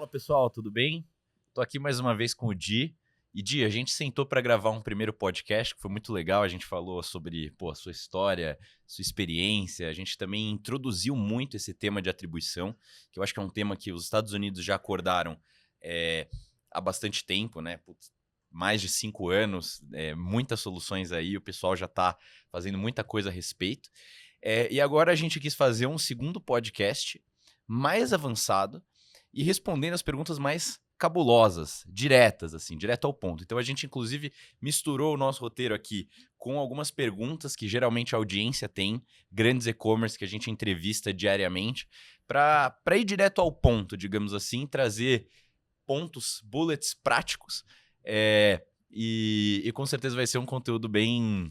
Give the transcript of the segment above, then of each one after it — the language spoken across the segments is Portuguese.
Fala pessoal, tudo bem? Tô aqui mais uma vez com o Di. E Di, a gente sentou para gravar um primeiro podcast que foi muito legal. A gente falou sobre a sua história, sua experiência. A gente também introduziu muito esse tema de atribuição, que eu acho que é um tema que os Estados Unidos já acordaram há bastante tempo, né? Putz, mais de 5 anos, muitas soluções aí, o pessoal já está fazendo muita coisa a respeito. E agora a gente quis fazer um segundo podcast mais avançado e respondendo as perguntas mais cabulosas, diretas, assim, direto ao ponto. Então a gente, inclusive, misturou o nosso roteiro aqui com algumas perguntas que geralmente a audiência tem, grandes e-commerce que a gente entrevista diariamente, para ir direto ao ponto, digamos assim, trazer pontos, bullets práticos, e com certeza vai ser um conteúdo bem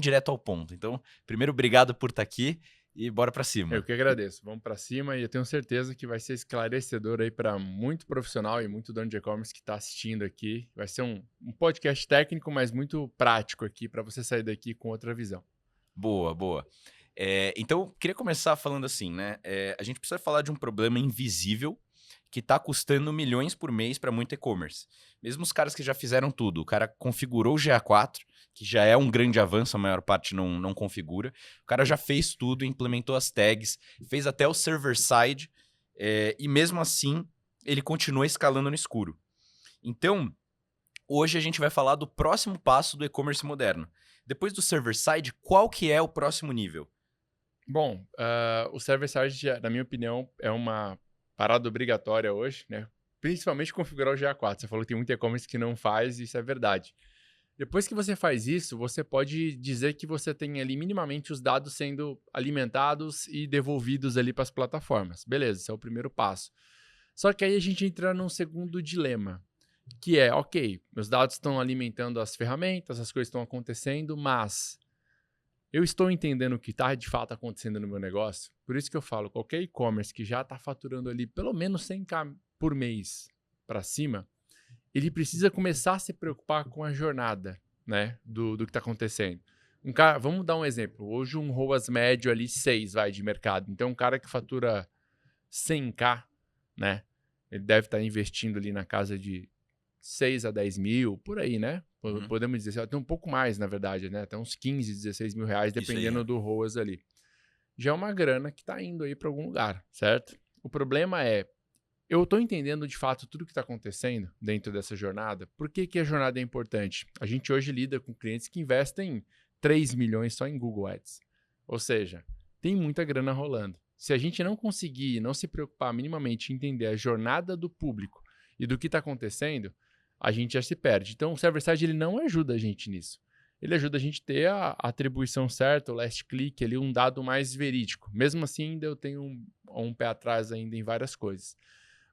direto ao ponto. Então, primeiro, obrigado por estar aqui. E bora pra cima. Eu que agradeço. Vamos pra cima e eu tenho certeza que vai ser esclarecedor aí para muito profissional e muito dono de e-commerce que está assistindo aqui. Vai ser um podcast técnico, mas muito prático aqui para você sair daqui com outra visão. Boa, boa. Então, queria começar falando assim, né? A gente precisa falar de um problema invisível que está custando milhões por mês para muito e-commerce. Mesmo os caras que já fizeram tudo. O cara configurou o GA4, que já é um grande avanço, a maior parte não configura. O cara já fez tudo, implementou as tags, fez até o server-side, e mesmo assim ele continua escalando no escuro. Então, hoje a gente vai falar do próximo passo do e-commerce moderno. Depois do server-side, qual que é o próximo nível? Bom, o server-side, na minha opinião, é uma parada obrigatória hoje, né? Principalmente configurar o GA4. Você falou que tem muito e-commerce que não faz, isso é verdade. Depois que você faz isso, você pode dizer que você tem ali minimamente os dados sendo alimentados e devolvidos ali para as plataformas. Beleza, esse é o primeiro passo. Só que aí a gente entra num segundo dilema, que é, ok, meus dados estão alimentando as ferramentas, as coisas estão acontecendo, mas eu estou entendendo o que está de fato acontecendo no meu negócio. Por isso que eu falo, qualquer e-commerce que já está faturando ali pelo menos 100k por mês para cima, ele precisa começar a se preocupar com a jornada, né, do que está acontecendo. Vamos dar um exemplo. Hoje um ROAS médio ali 6 de mercado. Então um cara que fatura 100k, né, ele deve estar investindo ali na casa de 6 a 10 mil, por aí, né? Podemos dizer, até um pouco mais, na verdade, né? Até uns 15, 16 mil reais, dependendo do ROAS ali. Já é uma grana que está indo aí para algum lugar, certo? O problema é, eu estou entendendo de fato tudo o que está acontecendo dentro dessa jornada. Por que a jornada é importante? A gente hoje lida com clientes que investem 3 milhões só em Google Ads. Ou seja, tem muita grana rolando. Se a gente não conseguir, não se preocupar minimamente em entender a jornada do público e do que está acontecendo, a gente já se perde. Então, o server-side ele não ajuda a gente nisso. Ele ajuda a gente a ter a atribuição certa, o last click, ali, um dado mais verídico. Mesmo assim, ainda eu tenho um pé atrás ainda em várias coisas.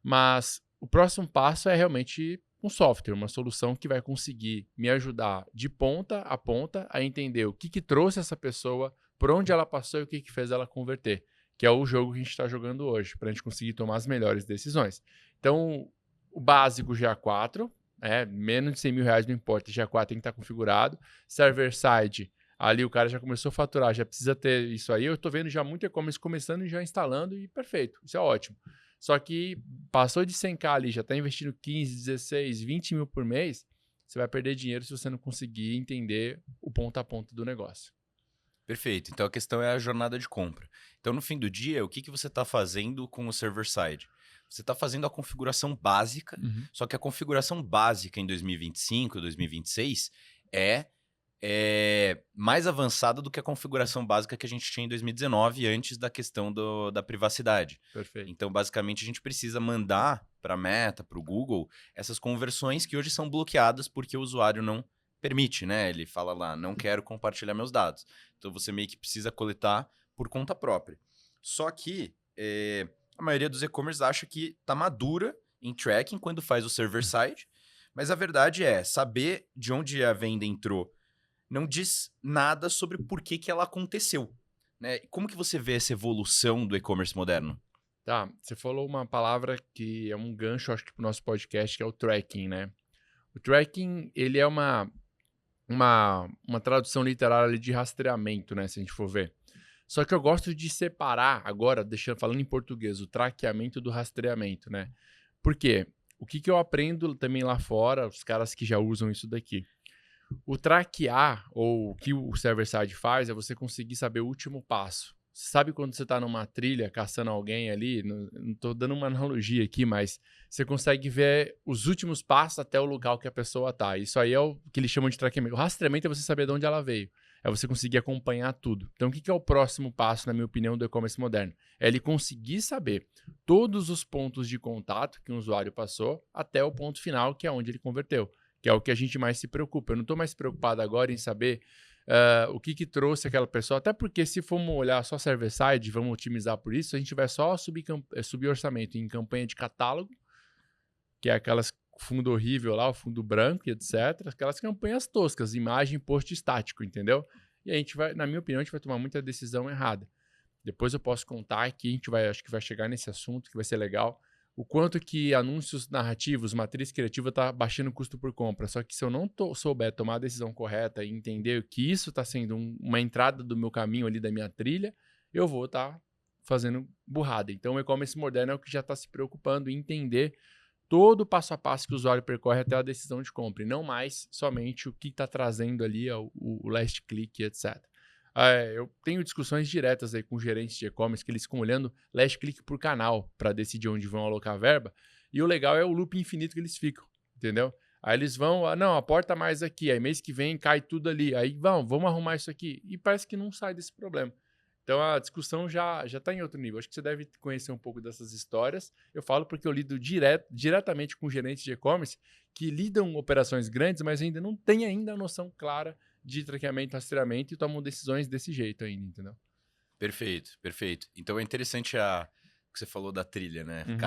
Mas o próximo passo é realmente um software, uma solução que vai conseguir me ajudar de ponta a ponta a entender o que trouxe essa pessoa, por onde ela passou e o que fez ela converter, que é o jogo que a gente está jogando hoje, para a gente conseguir tomar as melhores decisões. Então, o básico GA4, menos de 100 mil reais não importa, GA4 tem que estar configurado. Server-side, ali o cara já começou a faturar, já precisa ter isso aí. Eu estou vendo já muito e-commerce começando e já instalando e perfeito, isso é ótimo. Só que passou de 100k ali, já está investindo 15, 16, 20 mil por mês, você vai perder dinheiro se você não conseguir entender o ponto a ponto do negócio. Perfeito. Então a questão é a jornada de compra. Então no fim do dia, o que você está fazendo com o server-side? Você está fazendo a configuração básica, só que a configuração básica em 2025, 2026 é mais avançada do que a configuração básica que a gente tinha em 2019, antes da questão da privacidade. Perfeito. Então, basicamente, a gente precisa mandar para a Meta, para o Google, essas conversões que hoje são bloqueadas porque o usuário não permite, né? Ele fala lá, não quero compartilhar meus dados. Então, você meio que precisa coletar por conta própria. Só que a maioria dos e-commerce acha que está madura em tracking quando faz o server-side, mas a verdade é, saber de onde a venda entrou não diz nada sobre por que ela aconteceu, né? Como que você vê essa evolução do e-commerce moderno? Tá, você falou uma palavra que é um gancho, acho que para o nosso podcast, que é o tracking, né? O tracking, ele é uma tradução literária de rastreamento, né? Se a gente for ver. Só que eu gosto de separar agora, falando em português, o traqueamento do rastreamento, né? Por quê? O que eu aprendo também lá fora, os caras que já usam isso daqui. O traquear, ou o que o server-side faz, é você conseguir saber o último passo. Você sabe quando você está numa trilha caçando alguém ali? Não estou dando uma analogia aqui, mas você consegue ver os últimos passos até o local que a pessoa está. Isso aí é o que eles chamam de traqueamento. O rastreamento é você saber de onde ela veio. É você conseguir acompanhar tudo. Então, o que é o próximo passo, na minha opinião, do e-commerce moderno? É ele conseguir saber todos os pontos de contato que o usuário passou até o ponto final, que é onde ele converteu. Que é o que a gente mais se preocupa. Eu não estou mais preocupado agora em saber o que trouxe aquela pessoa, até porque se formos olhar só server-side, vamos otimizar por isso, a gente vai só subir orçamento em campanha de catálogo, que é aquelas fundo horrível lá, o fundo branco e etc. Aquelas campanhas toscas, imagem, post estático, entendeu? E a gente vai, na minha opinião, a gente vai tomar muita decisão errada. Depois eu posso contar aqui, a gente vai, acho que vai chegar nesse assunto, que vai ser legal. O quanto que anúncios narrativos, matriz criativa está baixando o custo por compra. Só que se eu não souber tomar a decisão correta e entender que isso está sendo uma entrada do meu caminho ali, da minha trilha, eu vou estar fazendo burrada. Então o e-commerce moderno é o que já está se preocupando em entender todo o passo a passo que o usuário percorre até a decisão de compra. E não mais somente o que está trazendo ali o last click, etc. Eu tenho discussões diretas aí com gerentes de e-commerce que eles ficam olhando last click por canal para decidir onde vão alocar a verba. E o legal é o loop infinito que eles ficam, entendeu? Aí eles vão, não, aporta mais aqui. Aí mês que vem cai tudo ali. Aí vamos arrumar isso aqui. E parece que não sai desse problema. Então a discussão já está em outro nível. Acho que você deve conhecer um pouco dessas histórias. Eu falo porque eu lido diretamente com gerentes de e-commerce que lidam operações grandes, mas ainda não têm ainda a noção clara de traqueamento, rastreamento e tomam decisões desse jeito ainda, entendeu? Perfeito, perfeito. Então é interessante o que você falou da trilha, né? Uhum.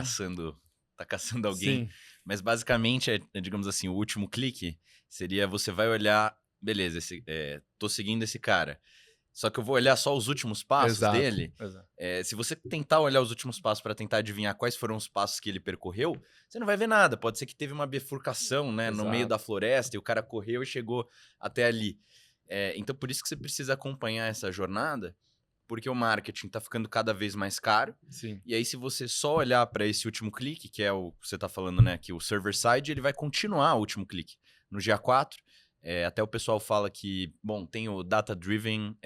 Tá caçando alguém. Sim. Mas basicamente, digamos assim, o último clique seria você vai olhar, beleza, tô seguindo esse cara. Só que eu vou olhar só os últimos passos Exato. dele. Se você tentar olhar os últimos passos para tentar adivinhar quais foram os passos que ele percorreu, você não vai ver nada. Pode ser que teve uma bifurcação, né, no meio da floresta e o cara correu e chegou até ali. Então, por isso que você precisa acompanhar essa jornada, porque o marketing tá ficando cada vez mais caro. Sim. E aí, se você só olhar para esse último clique, que é o que você tá falando, né, que o server-side, ele vai continuar o último clique. No GA4, até o pessoal fala que, bom, tem o data-driven,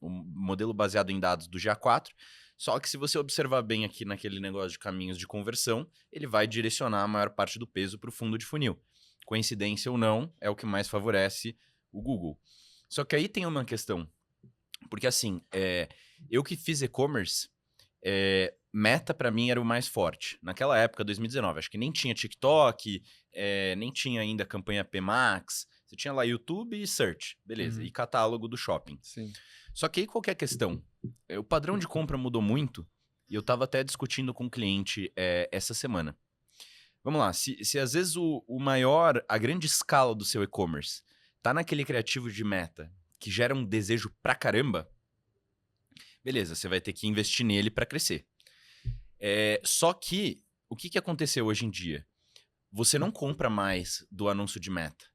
o modelo baseado em dados do GA4, só que se você observar bem aqui naquele negócio de caminhos de conversão, ele vai direcionar a maior parte do peso para o fundo de funil. Coincidência ou não, é o que mais favorece o Google. Só que aí tem uma questão, porque assim, eu que fiz e-commerce, Meta para mim era o mais forte. Naquela época, 2019, acho que nem tinha TikTok, nem tinha ainda campanha PMax, você tinha lá YouTube e Search, beleza, e catálogo do shopping. Sim. Só que aí qual que é a questão? O padrão de compra mudou muito e eu estava até discutindo com um cliente essa semana. Vamos lá, se às vezes a grande escala do seu e-commerce tá naquele criativo de meta que gera um desejo pra caramba, beleza, você vai ter que investir nele para crescer. Só que, o que aconteceu hoje em dia? Você não compra mais do anúncio de meta.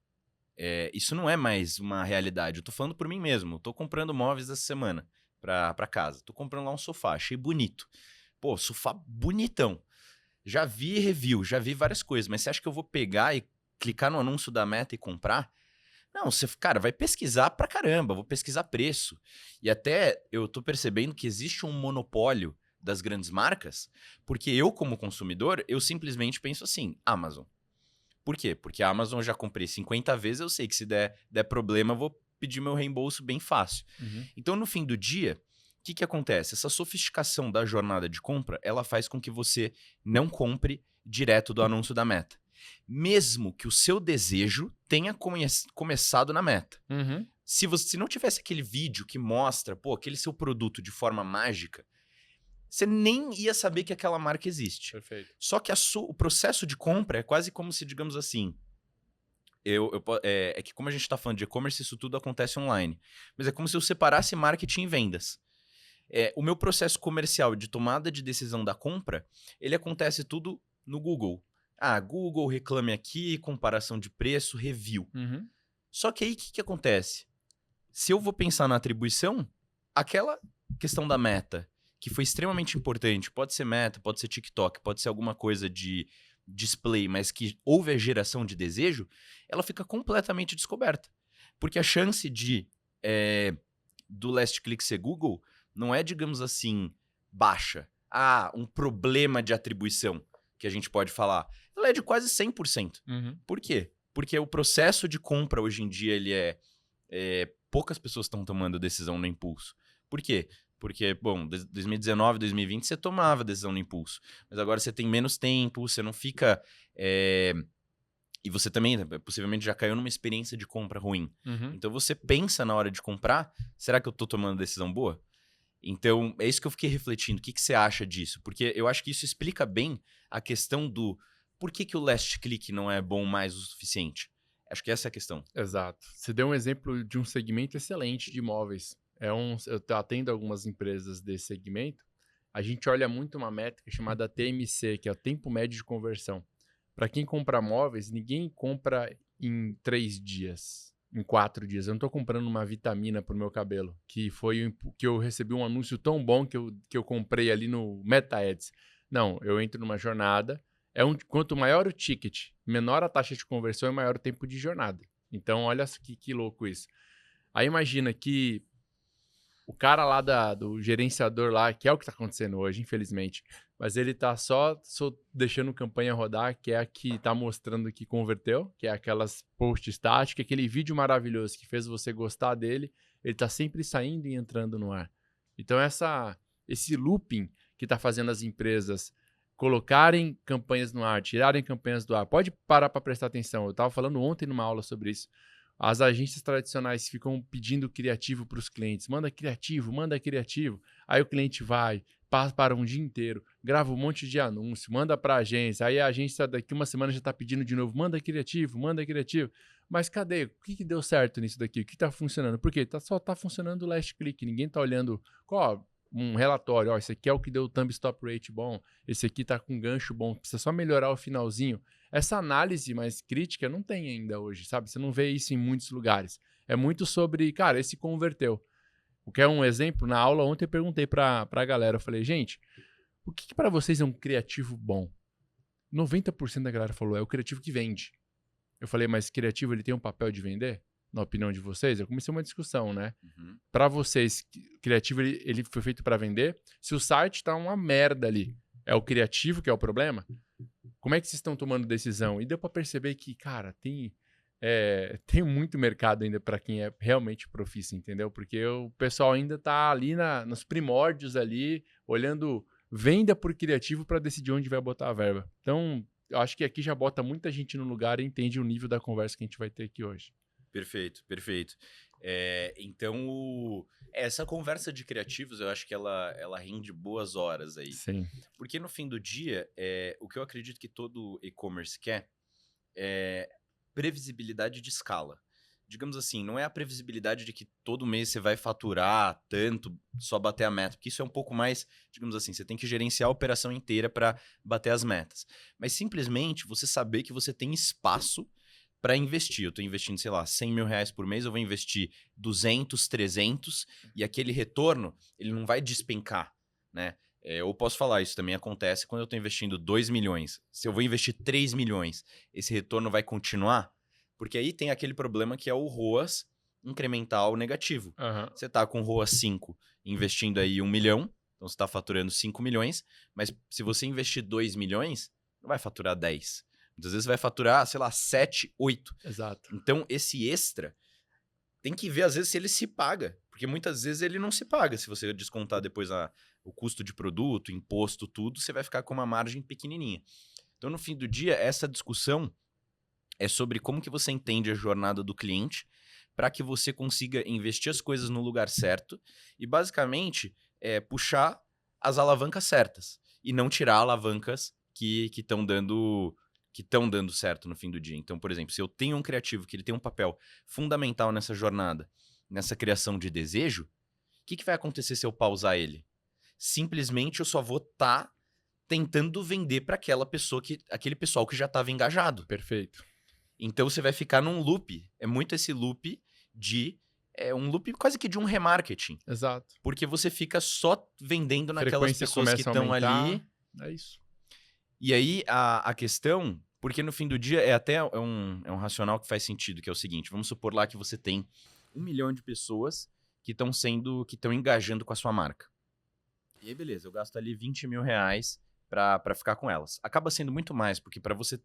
Isso não é mais uma realidade. Eu tô falando por mim mesmo. Eu tô comprando móveis essa semana pra casa. Tô comprando lá um sofá, achei bonito. Pô, sofá bonitão. Já vi review, já vi várias coisas, mas você acha que eu vou pegar e clicar no anúncio da Meta e comprar? Não, você, cara, vai pesquisar pra caramba, vou pesquisar preço. E até eu tô percebendo que existe um monopólio das grandes marcas, porque eu, como consumidor, eu simplesmente penso assim, Amazon. Por quê? Porque a Amazon eu já comprei 50 vezes, eu sei que se der problema, eu vou pedir meu reembolso bem fácil. Então, no fim do dia, o que acontece? Essa sofisticação da jornada de compra, ela faz com que você não compre direto do anúncio da Meta. Mesmo que o seu desejo tenha começado na Meta. Se não tivesse aquele vídeo que mostra, aquele seu produto de forma mágica, você nem ia saber que aquela marca existe. Perfeito. Só que o processo de compra é quase como se, digamos assim, é que como a gente está falando de e-commerce, isso tudo acontece online. Mas é como se eu separasse marketing e vendas. O meu processo comercial de tomada de decisão da compra, ele acontece tudo no Google. Google, reclame aqui, comparação de preço, review. Só que aí o que acontece? Se eu vou pensar na atribuição, aquela questão da meta, que foi extremamente importante, pode ser meta, pode ser TikTok, pode ser alguma coisa de display, mas que houve a geração de desejo, ela fica completamente descoberta. Porque a chance do last click ser Google não é, digamos assim, baixa. Um problema de atribuição, que a gente pode falar. Ela é de quase 100%. Por quê? Porque o processo de compra hoje em dia, ele poucas pessoas estão tomando decisão no impulso. Por quê? Porque, bom, 2019, 2020 você tomava decisão no impulso. Mas agora você tem menos tempo, você não fica... E você também, possivelmente, já caiu numa experiência de compra ruim. Então você pensa na hora de comprar, será que eu tô tomando decisão boa? Então, é isso que eu fiquei refletindo. O que você acha disso? Porque eu acho que isso explica bem a questão do por que o last click não é bom mais o suficiente. Acho que essa é a questão. Exato. Você deu um exemplo de um segmento excelente de imóveis. Eu atendo algumas empresas desse segmento. A gente olha muito uma métrica chamada TMC, que é o tempo médio de conversão. Para quem compra móveis, ninguém compra em 3 dias, em 4 dias. Eu não estou comprando uma vitamina para o meu cabelo, que foi que eu recebi um anúncio tão bom que eu comprei ali no Meta Ads. Não, eu entro numa jornada. Quanto maior o ticket, menor a taxa de conversão e maior o tempo de jornada. Então, olha que louco isso. Aí imagina que o cara lá do gerenciador lá, que é o que está acontecendo hoje, infelizmente, mas ele tá só deixando campanha rodar, que é a que está mostrando que converteu, que é aquelas post estáticas, aquele vídeo maravilhoso que fez você gostar dele, ele está sempre saindo e entrando no ar. Então, esse looping que está fazendo as empresas colocarem campanhas no ar, tirarem campanhas do ar. Pode parar para prestar atenção. Eu estava falando ontem numa aula sobre isso. As agências tradicionais ficam pedindo criativo para os clientes. Manda criativo, manda criativo. Aí o cliente vai, passa para um dia inteiro, grava um monte de anúncio, manda para a agência. Aí a agência daqui uma semana já está pedindo de novo, manda criativo, manda criativo. Mas cadê? O que deu certo nisso daqui? O que está funcionando? Por quê? Só está funcionando o last click. Ninguém está olhando um relatório. Esse aqui é o que deu o thumb stop rate bom. Esse aqui está com gancho bom. Precisa só melhorar o finalzinho. Essa análise mais crítica não tem ainda hoje, sabe? Você não vê isso em muitos lugares. É muito sobre, cara, esse converteu. O que é um exemplo, na aula ontem eu perguntei para a galera, eu falei, gente, o que para vocês é um criativo bom? 90% da galera falou, é o criativo que vende. Eu falei, mas criativo ele tem um papel de vender? Na opinião de vocês? Eu comecei uma discussão, né? Para vocês, criativo ele foi feito para vender? Se o site tá uma merda ali, é o criativo que é o problema? Como é que vocês estão tomando decisão? E deu para perceber que, cara, tem muito mercado ainda para quem é realmente profissa, entendeu? Porque o pessoal ainda tá ali nos primórdios ali, olhando venda por criativo para decidir onde vai botar a verba. Então, eu acho que aqui já bota muita gente no lugar e entende o nível da conversa que a gente vai ter aqui hoje. Perfeito, perfeito. Então, essa conversa de criativos, eu acho que ela rende boas horas aí. Sim. Porque no fim do dia, o que eu acredito que todo e-commerce quer é previsibilidade de escala. Digamos assim, não é a previsibilidade de que todo mês você vai faturar tanto, só bater a meta, porque isso é um pouco mais, digamos assim, você tem que gerenciar a operação inteira para bater as metas. Mas simplesmente você saber que você tem espaço para investir. Eu estou investindo, sei lá, 100 mil reais por mês, eu vou investir 200, 300, e aquele retorno, ele não vai despencar, né? Eu posso falar, isso também acontece quando eu estou investindo 2 milhões. Se eu vou investir 3 milhões, esse retorno vai continuar? Porque aí tem aquele problema que é o ROAS incremental negativo. Você está com ROAS 5, investindo aí 1 milhão, então você está faturando 5 milhões, mas se você investir 2 milhões, não vai faturar 10. Muitas vezes vai faturar, sei lá, 7, 8. Exato. Então, esse extra tem que ver, às vezes, se ele se paga. Porque muitas vezes ele não se paga. Se você descontar depois o custo de produto, imposto, tudo, você vai ficar com uma margem pequenininha. Então, no fim do dia, essa discussão é sobre como que você entende a jornada do cliente para que você consiga investir as coisas no lugar certo e, basicamente, puxar as alavancas certas e não tirar alavancas que estão dando certo no fim do dia. Então, por exemplo, se eu tenho um criativo que ele tem um papel fundamental nessa jornada, nessa criação de desejo, o que vai acontecer se eu pausar ele? Simplesmente eu só vou estar tentando vender para aquele pessoal que já estava engajado. Perfeito. Então você vai ficar num loop. É muito esse loop de é um loop quase que de um remarketing. Exato. Porque você fica só vendendo naquelas Frequência pessoas que começa a estão aumentar. ali. É isso. E aí, a questão, porque no fim do dia é um racional que faz sentido, que é o seguinte, vamos supor lá que você tem 1 milhão de pessoas que estão engajando com a sua marca. E aí, beleza, eu gasto ali 20 mil reais pra ficar com elas. Acaba sendo muito mais, porque para você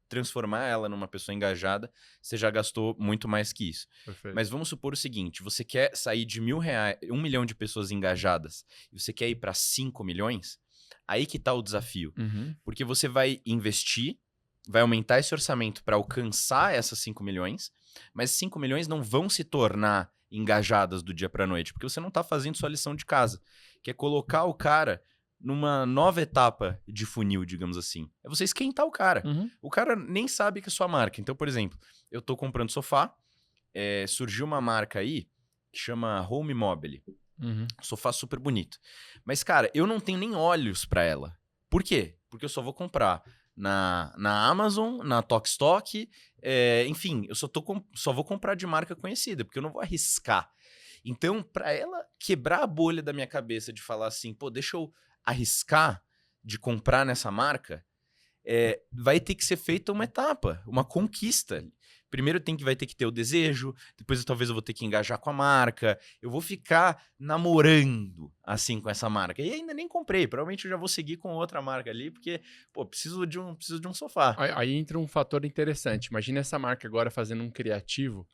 transformar ela numa pessoa engajada, você já gastou muito mais que isso. Perfeito. Mas vamos supor o seguinte, você quer sair de 1 milhão de pessoas engajadas e você quer ir para 5 milhões, aí que tá o desafio. Uhum. Porque você vai investir, vai aumentar esse orçamento para alcançar essas 5 milhões, mas 5 milhões não vão se tornar engajadas do dia para noite, porque você não tá fazendo sua lição de casa, que é colocar o cara numa nova etapa de funil, digamos assim. É você esquentar o cara. Uhum. O cara nem sabe que é sua marca. Então, por exemplo, eu tô comprando sofá, surgiu uma marca aí que chama Home Mobile. Uhum. Sofá super bonito. Mas, cara, eu não tenho nem olhos pra ela. Por quê? Porque eu só vou comprar na Amazon, na Tokstok, enfim, eu só vou comprar de marca conhecida, porque eu não vou arriscar. Então, pra ela quebrar a bolha da minha cabeça de falar assim, pô, deixa eu arriscar de comprar nessa marca, vai ter que ser feita uma etapa, uma conquista. Primeiro vai ter que ter o desejo, depois talvez eu vou ter que engajar com a marca, eu vou ficar namorando assim com essa marca. E ainda nem comprei, provavelmente eu já vou seguir com outra marca ali, porque, pô, preciso de um sofá. Aí entra um fator interessante. Imagina essa marca agora fazendo um criativo,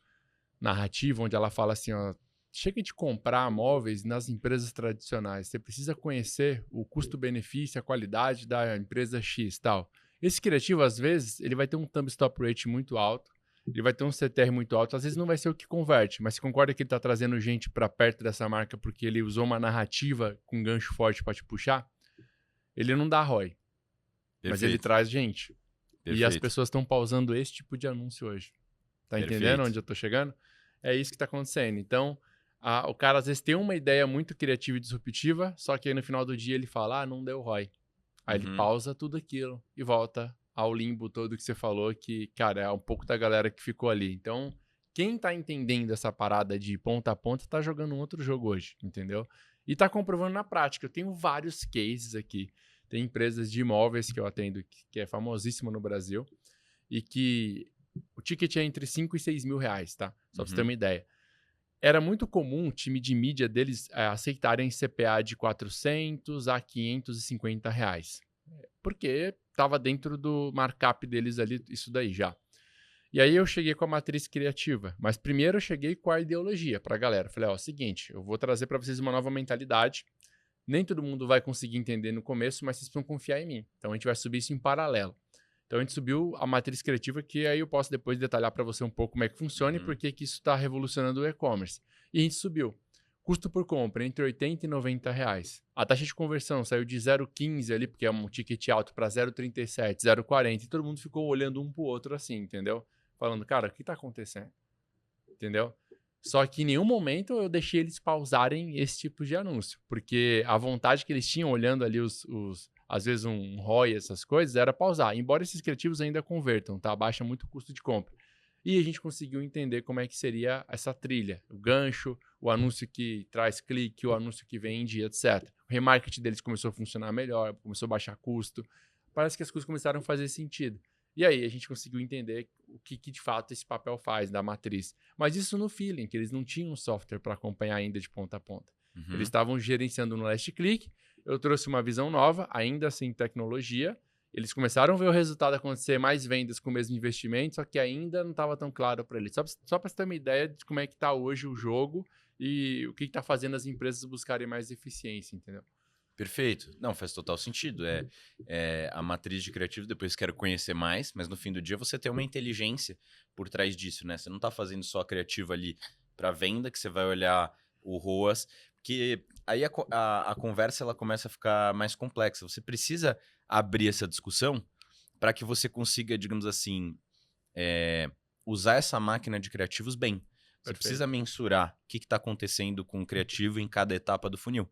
narrativo, onde ela fala assim, ó, chega de comprar móveis nas empresas tradicionais. Você precisa conhecer o custo-benefício, a qualidade da empresa X e tal. Esse criativo, às vezes, ele vai ter um thumb stop rate muito alto, ele vai ter um CTR muito alto, às vezes não vai ser o que converte, mas você concorda que ele está trazendo gente para perto dessa marca porque ele usou uma narrativa com gancho forte para te puxar? Ele não dá ROI, mas ele traz gente. Perfeito. E as pessoas estão pausando esse tipo de anúncio hoje. Tá entendendo onde eu tô chegando? É isso que tá acontecendo. Então, o cara às vezes tem uma ideia muito criativa e disruptiva, só que aí no final do dia ele fala, não deu ROI. Aí ele pausa tudo aquilo e volta ao limbo todo que você falou, que, cara, é um pouco da galera que ficou ali. Então, quem tá entendendo essa parada de ponta a ponta tá jogando um outro jogo hoje, entendeu? E tá comprovando na prática. Eu tenho vários cases aqui. Tem empresas de imóveis que eu atendo, que é famosíssima no Brasil, e que o ticket é entre 5 e 6 mil reais, tá? Só pra você ter uma ideia. Era muito comum o time de mídia deles aceitarem CPA de 400 a 550 reais. Porque estava dentro do markup deles ali, isso daí já. E aí eu cheguei com a matriz criativa. Mas primeiro eu cheguei com a ideologia pra galera. Falei, ó, seguinte, eu vou trazer para vocês uma nova mentalidade. Nem todo mundo vai conseguir entender no começo, mas vocês precisam confiar em mim. Então a gente vai subir isso em paralelo. Então a gente subiu a matriz criativa, que aí eu posso depois detalhar para você um pouco como é que funciona e por que isso está revolucionando o e-commerce. E a gente subiu. Custo por compra entre 80 e 90 reais. A taxa de conversão saiu de 0,15 ali, porque é um ticket alto, para 0,37, 0,40. E todo mundo ficou olhando um pro outro assim, entendeu? Falando, cara, o que tá acontecendo? Entendeu? Só que em nenhum momento eu deixei eles pausarem esse tipo de anúncio. Porque a vontade que eles tinham olhando ali às vezes um ROI, essas coisas, era pausar. Embora esses criativos ainda convertam, tá? Baixa muito o custo de compra. E a gente conseguiu entender como é que seria essa trilha. O gancho, o anúncio que traz clique, o anúncio que vende, etc. O remarketing deles começou a funcionar melhor, começou a baixar custo. Parece que as coisas começaram a fazer sentido. E aí a gente conseguiu entender o que de fato esse papel faz da matriz. Mas isso no feeling, que eles não tinham software para acompanhar ainda de ponta a ponta. Eles estavam gerenciando no last click. Eu trouxe uma visão nova, ainda sem tecnologia. Eles começaram a ver o resultado acontecer, mais vendas com o mesmo investimento, só que ainda não estava tão claro para eles. Só para você ter uma ideia de como é que está hoje o jogo e o que está fazendo as empresas buscarem mais eficiência, entendeu? Perfeito. Não, faz total sentido. A matriz de criativo, depois quero conhecer mais, mas no fim do dia você tem uma inteligência por trás disso, né? Você não está fazendo só criativo ali para venda, que você vai olhar o ROAS, porque aí a conversa ela começa a ficar mais complexa. Você precisa abrir essa discussão para que você consiga, digamos assim, usar essa máquina de criativos bem. Você precisa mensurar o que está acontecendo com o criativo em cada etapa do funil.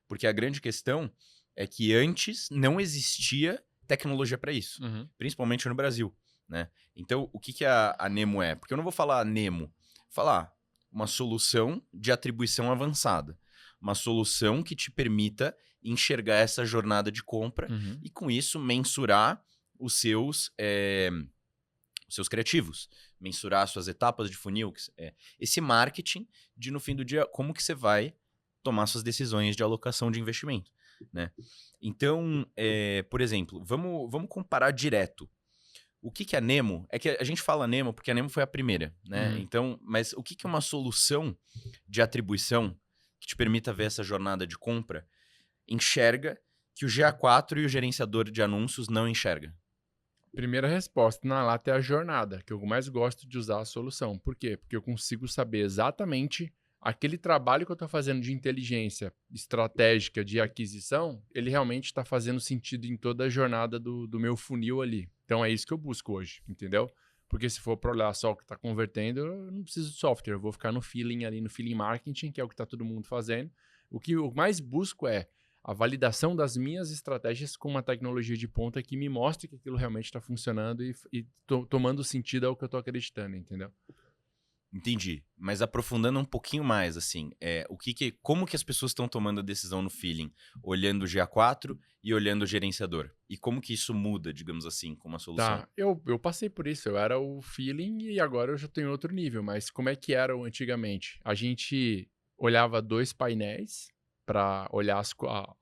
Porque a grande questão é que antes não existia tecnologia para isso, principalmente no Brasil, né? Então, o que a Nemo é? Porque eu não vou falar Nemo, vou falar uma solução de atribuição avançada. Uma solução que te permita enxergar essa jornada de compra e, com isso, mensurar os seus criativos, mensurar as suas etapas de funil. Esse marketing de, no fim do dia, como que você vai tomar suas decisões de alocação de investimento, né? Então, por exemplo, vamos comparar direto. O que é a Nemo? É que a gente fala Nemo porque a Nemo foi a primeira, né? Então, mas o que é uma solução de atribuição que te permita ver essa jornada de compra, enxerga que o GA4 e o gerenciador de anúncios não enxerga? Primeira resposta na lata é a jornada, que eu mais gosto de usar a solução. Por quê? Porque eu consigo saber exatamente aquele trabalho que eu estou fazendo de inteligência estratégica de aquisição, ele realmente está fazendo sentido em toda a jornada do meu funil ali. Então é isso que eu busco hoje, entendeu? Porque se for para olhar só o que está convertendo, eu não preciso de software, eu vou ficar no feeling ali, no feeling marketing, que é o que está todo mundo fazendo. O que eu mais busco é a validação das minhas estratégias com uma tecnologia de ponta que me mostre que aquilo realmente está funcionando e tomando sentido ao que eu estou acreditando, entendeu? Entendi. Mas aprofundando um pouquinho mais, assim, como que as pessoas estão tomando a decisão no feeling, olhando o GA4 e olhando o gerenciador? E como que isso muda, digamos assim, com uma solução? Tá, eu passei por isso, eu era o feeling e agora eu já tenho outro nível, mas como é que era antigamente? A gente olhava 2 painéis para olhar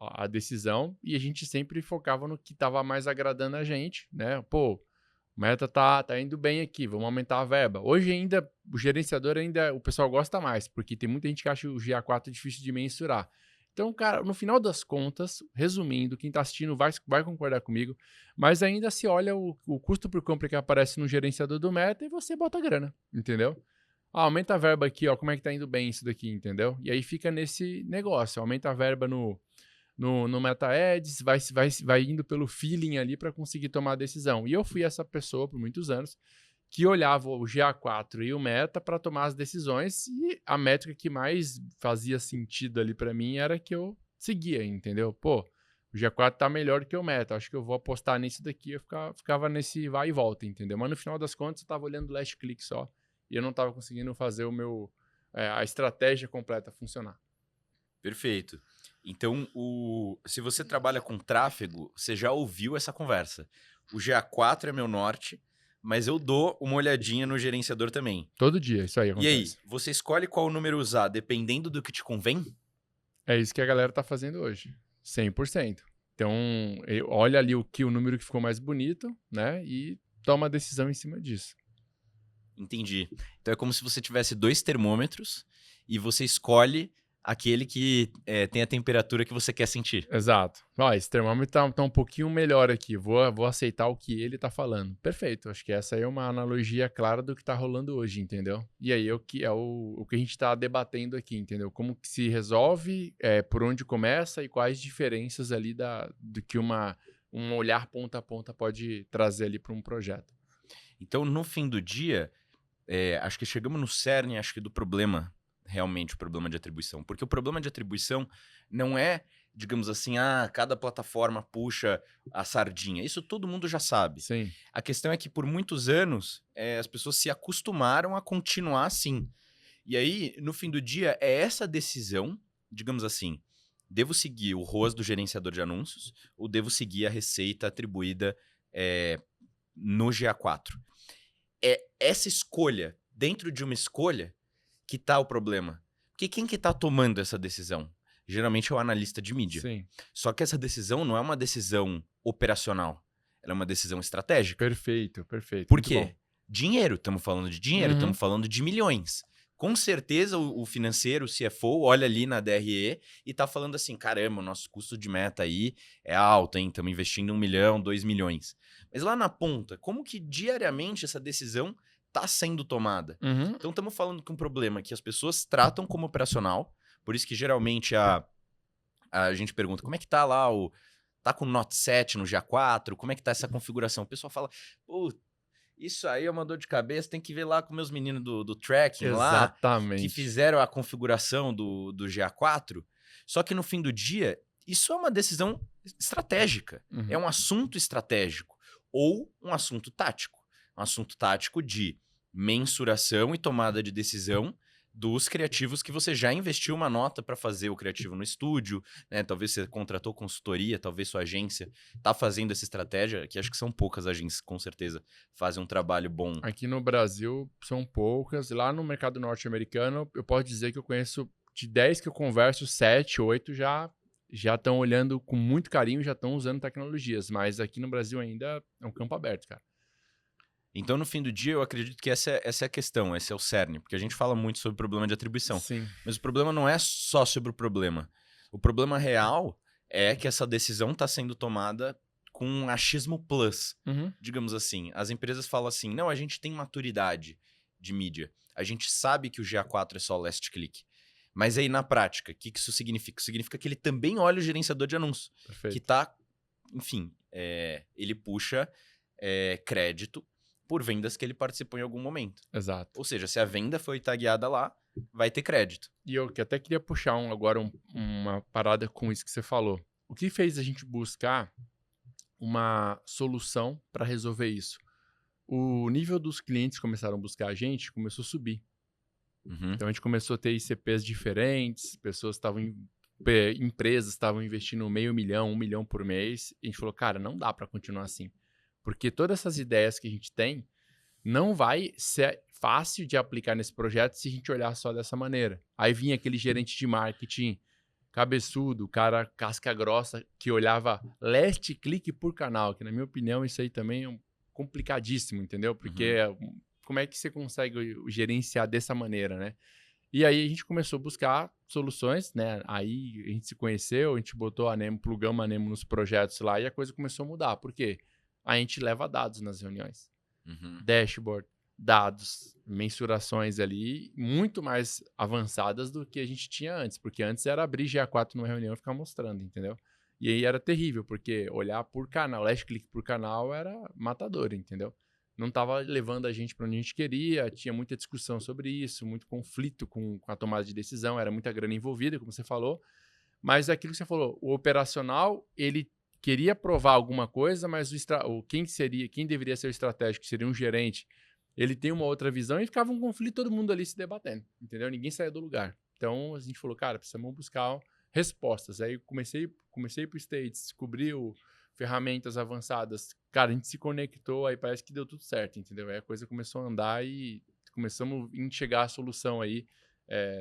a decisão e a gente sempre focava no que estava mais agradando a gente, né? Pô, o meta tá indo bem aqui, vamos aumentar a verba. Hoje ainda, o gerenciador ainda, o pessoal gosta mais, porque tem muita gente que acha o GA4 difícil de mensurar. Então, cara, no final das contas, resumindo, quem tá assistindo vai concordar comigo, mas ainda se olha o custo por compra que aparece no gerenciador do meta e você bota a grana, entendeu? Aumenta a verba aqui, ó, como é que tá indo bem isso daqui, entendeu? E aí fica nesse negócio, aumenta a verba no Meta Ads, vai indo pelo feeling ali para conseguir tomar a decisão. E eu fui essa pessoa por muitos anos que olhava o GA4 e o Meta para tomar as decisões e a métrica que mais fazia sentido ali para mim era que eu seguia, entendeu? Pô, o GA4 tá melhor que o Meta, acho que eu vou apostar nisso daqui, eu ficava nesse vai e volta, entendeu? Mas no final das contas eu tava olhando o last click só e eu não tava conseguindo fazer a estratégia completa funcionar. Perfeito. Então, se você trabalha com tráfego, você já ouviu essa conversa. O GA4 é meu norte, mas eu dou uma olhadinha no gerenciador também. Todo dia, isso aí acontece. E aí, você escolhe qual número usar dependendo do que te convém? É isso que a galera tá fazendo hoje. 100%. Então, olha ali o número que ficou mais bonito, né? E toma a decisão em cima disso. Entendi. Então é como se você tivesse 2 termômetros e você escolhe aquele que tem a temperatura que você quer sentir. Exato. Ó, esse termômetro tá um pouquinho melhor aqui. Vou aceitar o que ele tá falando. Perfeito. Acho que essa aí é uma analogia clara do que tá rolando hoje, entendeu? E aí o que a gente tá debatendo aqui, entendeu? Como que se resolve, por onde começa e quais diferenças ali do que um olhar ponta a ponta pode trazer ali para um projeto. Então, no fim do dia, acho que chegamos no cerne, acho que do problema, realmente o problema de atribuição. Porque o problema de atribuição não é, digamos assim, cada plataforma puxa a sardinha. Isso todo mundo já sabe. Sim. A questão é que por muitos anos as pessoas se acostumaram a continuar assim. E aí, no fim do dia, é essa decisão, digamos assim, devo seguir o ROAS do gerenciador de anúncios ou devo seguir a receita atribuída no GA4? É essa escolha, dentro de uma escolha, que tá o problema. Porque quem que tá tomando essa decisão? Geralmente é o analista de mídia. Sim. Só que essa decisão não é uma decisão operacional. Ela é uma decisão estratégica. Perfeito. Por quê? Dinheiro. Estamos falando de dinheiro. Uhum. Estamos falando de milhões. Com certeza o financeiro, o CFO, olha ali na DRE e tá falando assim, caramba, o nosso custo de meta aí é alto, hein? Estamos investindo 1 milhão, 2 milhões. Mas lá na ponta, como que diariamente essa decisão está sendo tomada? Uhum. Então estamos falando que um problema que as pessoas tratam como operacional, por isso que geralmente a gente pergunta, como é que tá lá tá com Note 7 no GA4, como é que tá essa configuração? O pessoal fala, pô, isso aí é uma dor de cabeça, tem que ver lá com meus meninos do tracking. Exatamente. Lá, que fizeram a configuração do GA4. Só que no fim do dia, isso é uma decisão estratégica. Uhum. É um assunto estratégico ou um assunto tático. Um assunto tático de mensuração e tomada de decisão dos criativos que você já investiu uma nota para fazer o criativo no estúdio, né? Talvez você contratou consultoria, talvez sua agência tá fazendo essa estratégia, que acho que são poucas agências, com certeza, fazem um trabalho bom. Aqui no Brasil são poucas. Lá no mercado norte-americano, eu posso dizer que eu conheço de 10 que eu converso, 7, 8 já estão olhando com muito carinho, já estão usando tecnologias. Mas aqui no Brasil ainda é um campo aberto, cara. Então, no fim do dia, eu acredito que essa é a questão, esse é o cerne, porque a gente fala muito sobre problema de atribuição. Sim. Mas o problema não é só sobre o problema. O problema real é que essa decisão está sendo tomada com um achismo plus, digamos assim. As empresas falam assim, não, a gente tem maturidade de mídia. A gente sabe que o GA4 é só last click. Mas aí, na prática, o que isso significa? Significa que ele também olha o gerenciador de anúncio. Perfeito. Que tá, enfim, ele puxa crédito por vendas que ele participou em algum momento. Exato. Ou seja, se a venda foi tagueada lá, vai ter crédito. E eu que até queria puxar agora uma parada com isso que você falou. O que fez a gente buscar uma solução para resolver isso? O nível dos clientes que começaram a buscar a gente começou a subir. Então a gente começou a ter ICPs diferentes, empresas estavam investindo $500 mil, $1 milhão por mês. E a gente falou, cara, não dá para continuar assim. Porque todas essas ideias que a gente tem não vai ser fácil de aplicar nesse projeto se a gente olhar só dessa maneira. Aí vinha aquele gerente de marketing cabeçudo, cara casca grossa, que olhava last click por canal, que na minha opinião isso aí também é complicadíssimo, entendeu? Porque como é que você consegue gerenciar dessa maneira, né? E aí a gente começou a buscar soluções, né? Aí a gente se conheceu, a gente botou a Nemo, plugamos a Nemo nos projetos lá e a coisa começou a mudar. Por quê? A gente leva dados nas reuniões. Dashboard, dados, mensurações ali, muito mais avançadas do que a gente tinha antes. Porque antes era abrir GA4 numa reunião e ficar mostrando, entendeu? E aí era terrível, porque olhar por canal, last click por canal era matador, entendeu? Não estava levando a gente para onde a gente queria, tinha muita discussão sobre isso, muito conflito com a tomada de decisão, era muita grana envolvida, como você falou. Mas é aquilo que você falou, o operacional, ele queria provar alguma coisa, mas quem deveria ser o estratégico, que seria um gerente, ele tem uma outra visão e ficava um conflito, todo mundo ali se debatendo, entendeu? Ninguém saía do lugar. Então a gente falou, cara, precisamos buscar respostas. Aí comecei pro States, descobriu ferramentas avançadas. Cara, a gente se conectou, aí parece que deu tudo certo, entendeu? Aí a coisa começou a andar e começamos a enxergar a solução aí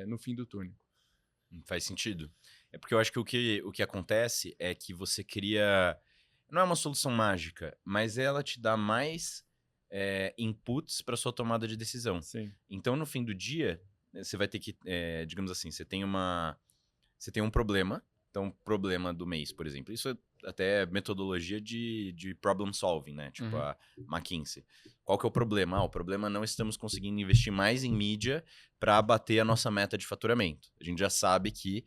no fim do túnel. Faz sentido. É porque eu acho que o que acontece é que você cria... Não é uma solução mágica, mas ela te dá mais inputs para sua tomada de decisão. Sim. Então, no fim do dia, você vai ter que... digamos assim, você tem um problema. Então, problema do mês, por exemplo. Isso é até metodologia de problem solving, né? Tipo a McKinsey. Qual que é o problema? O problema é não estamos conseguindo investir mais em mídia para abater a nossa meta de faturamento. A gente já sabe que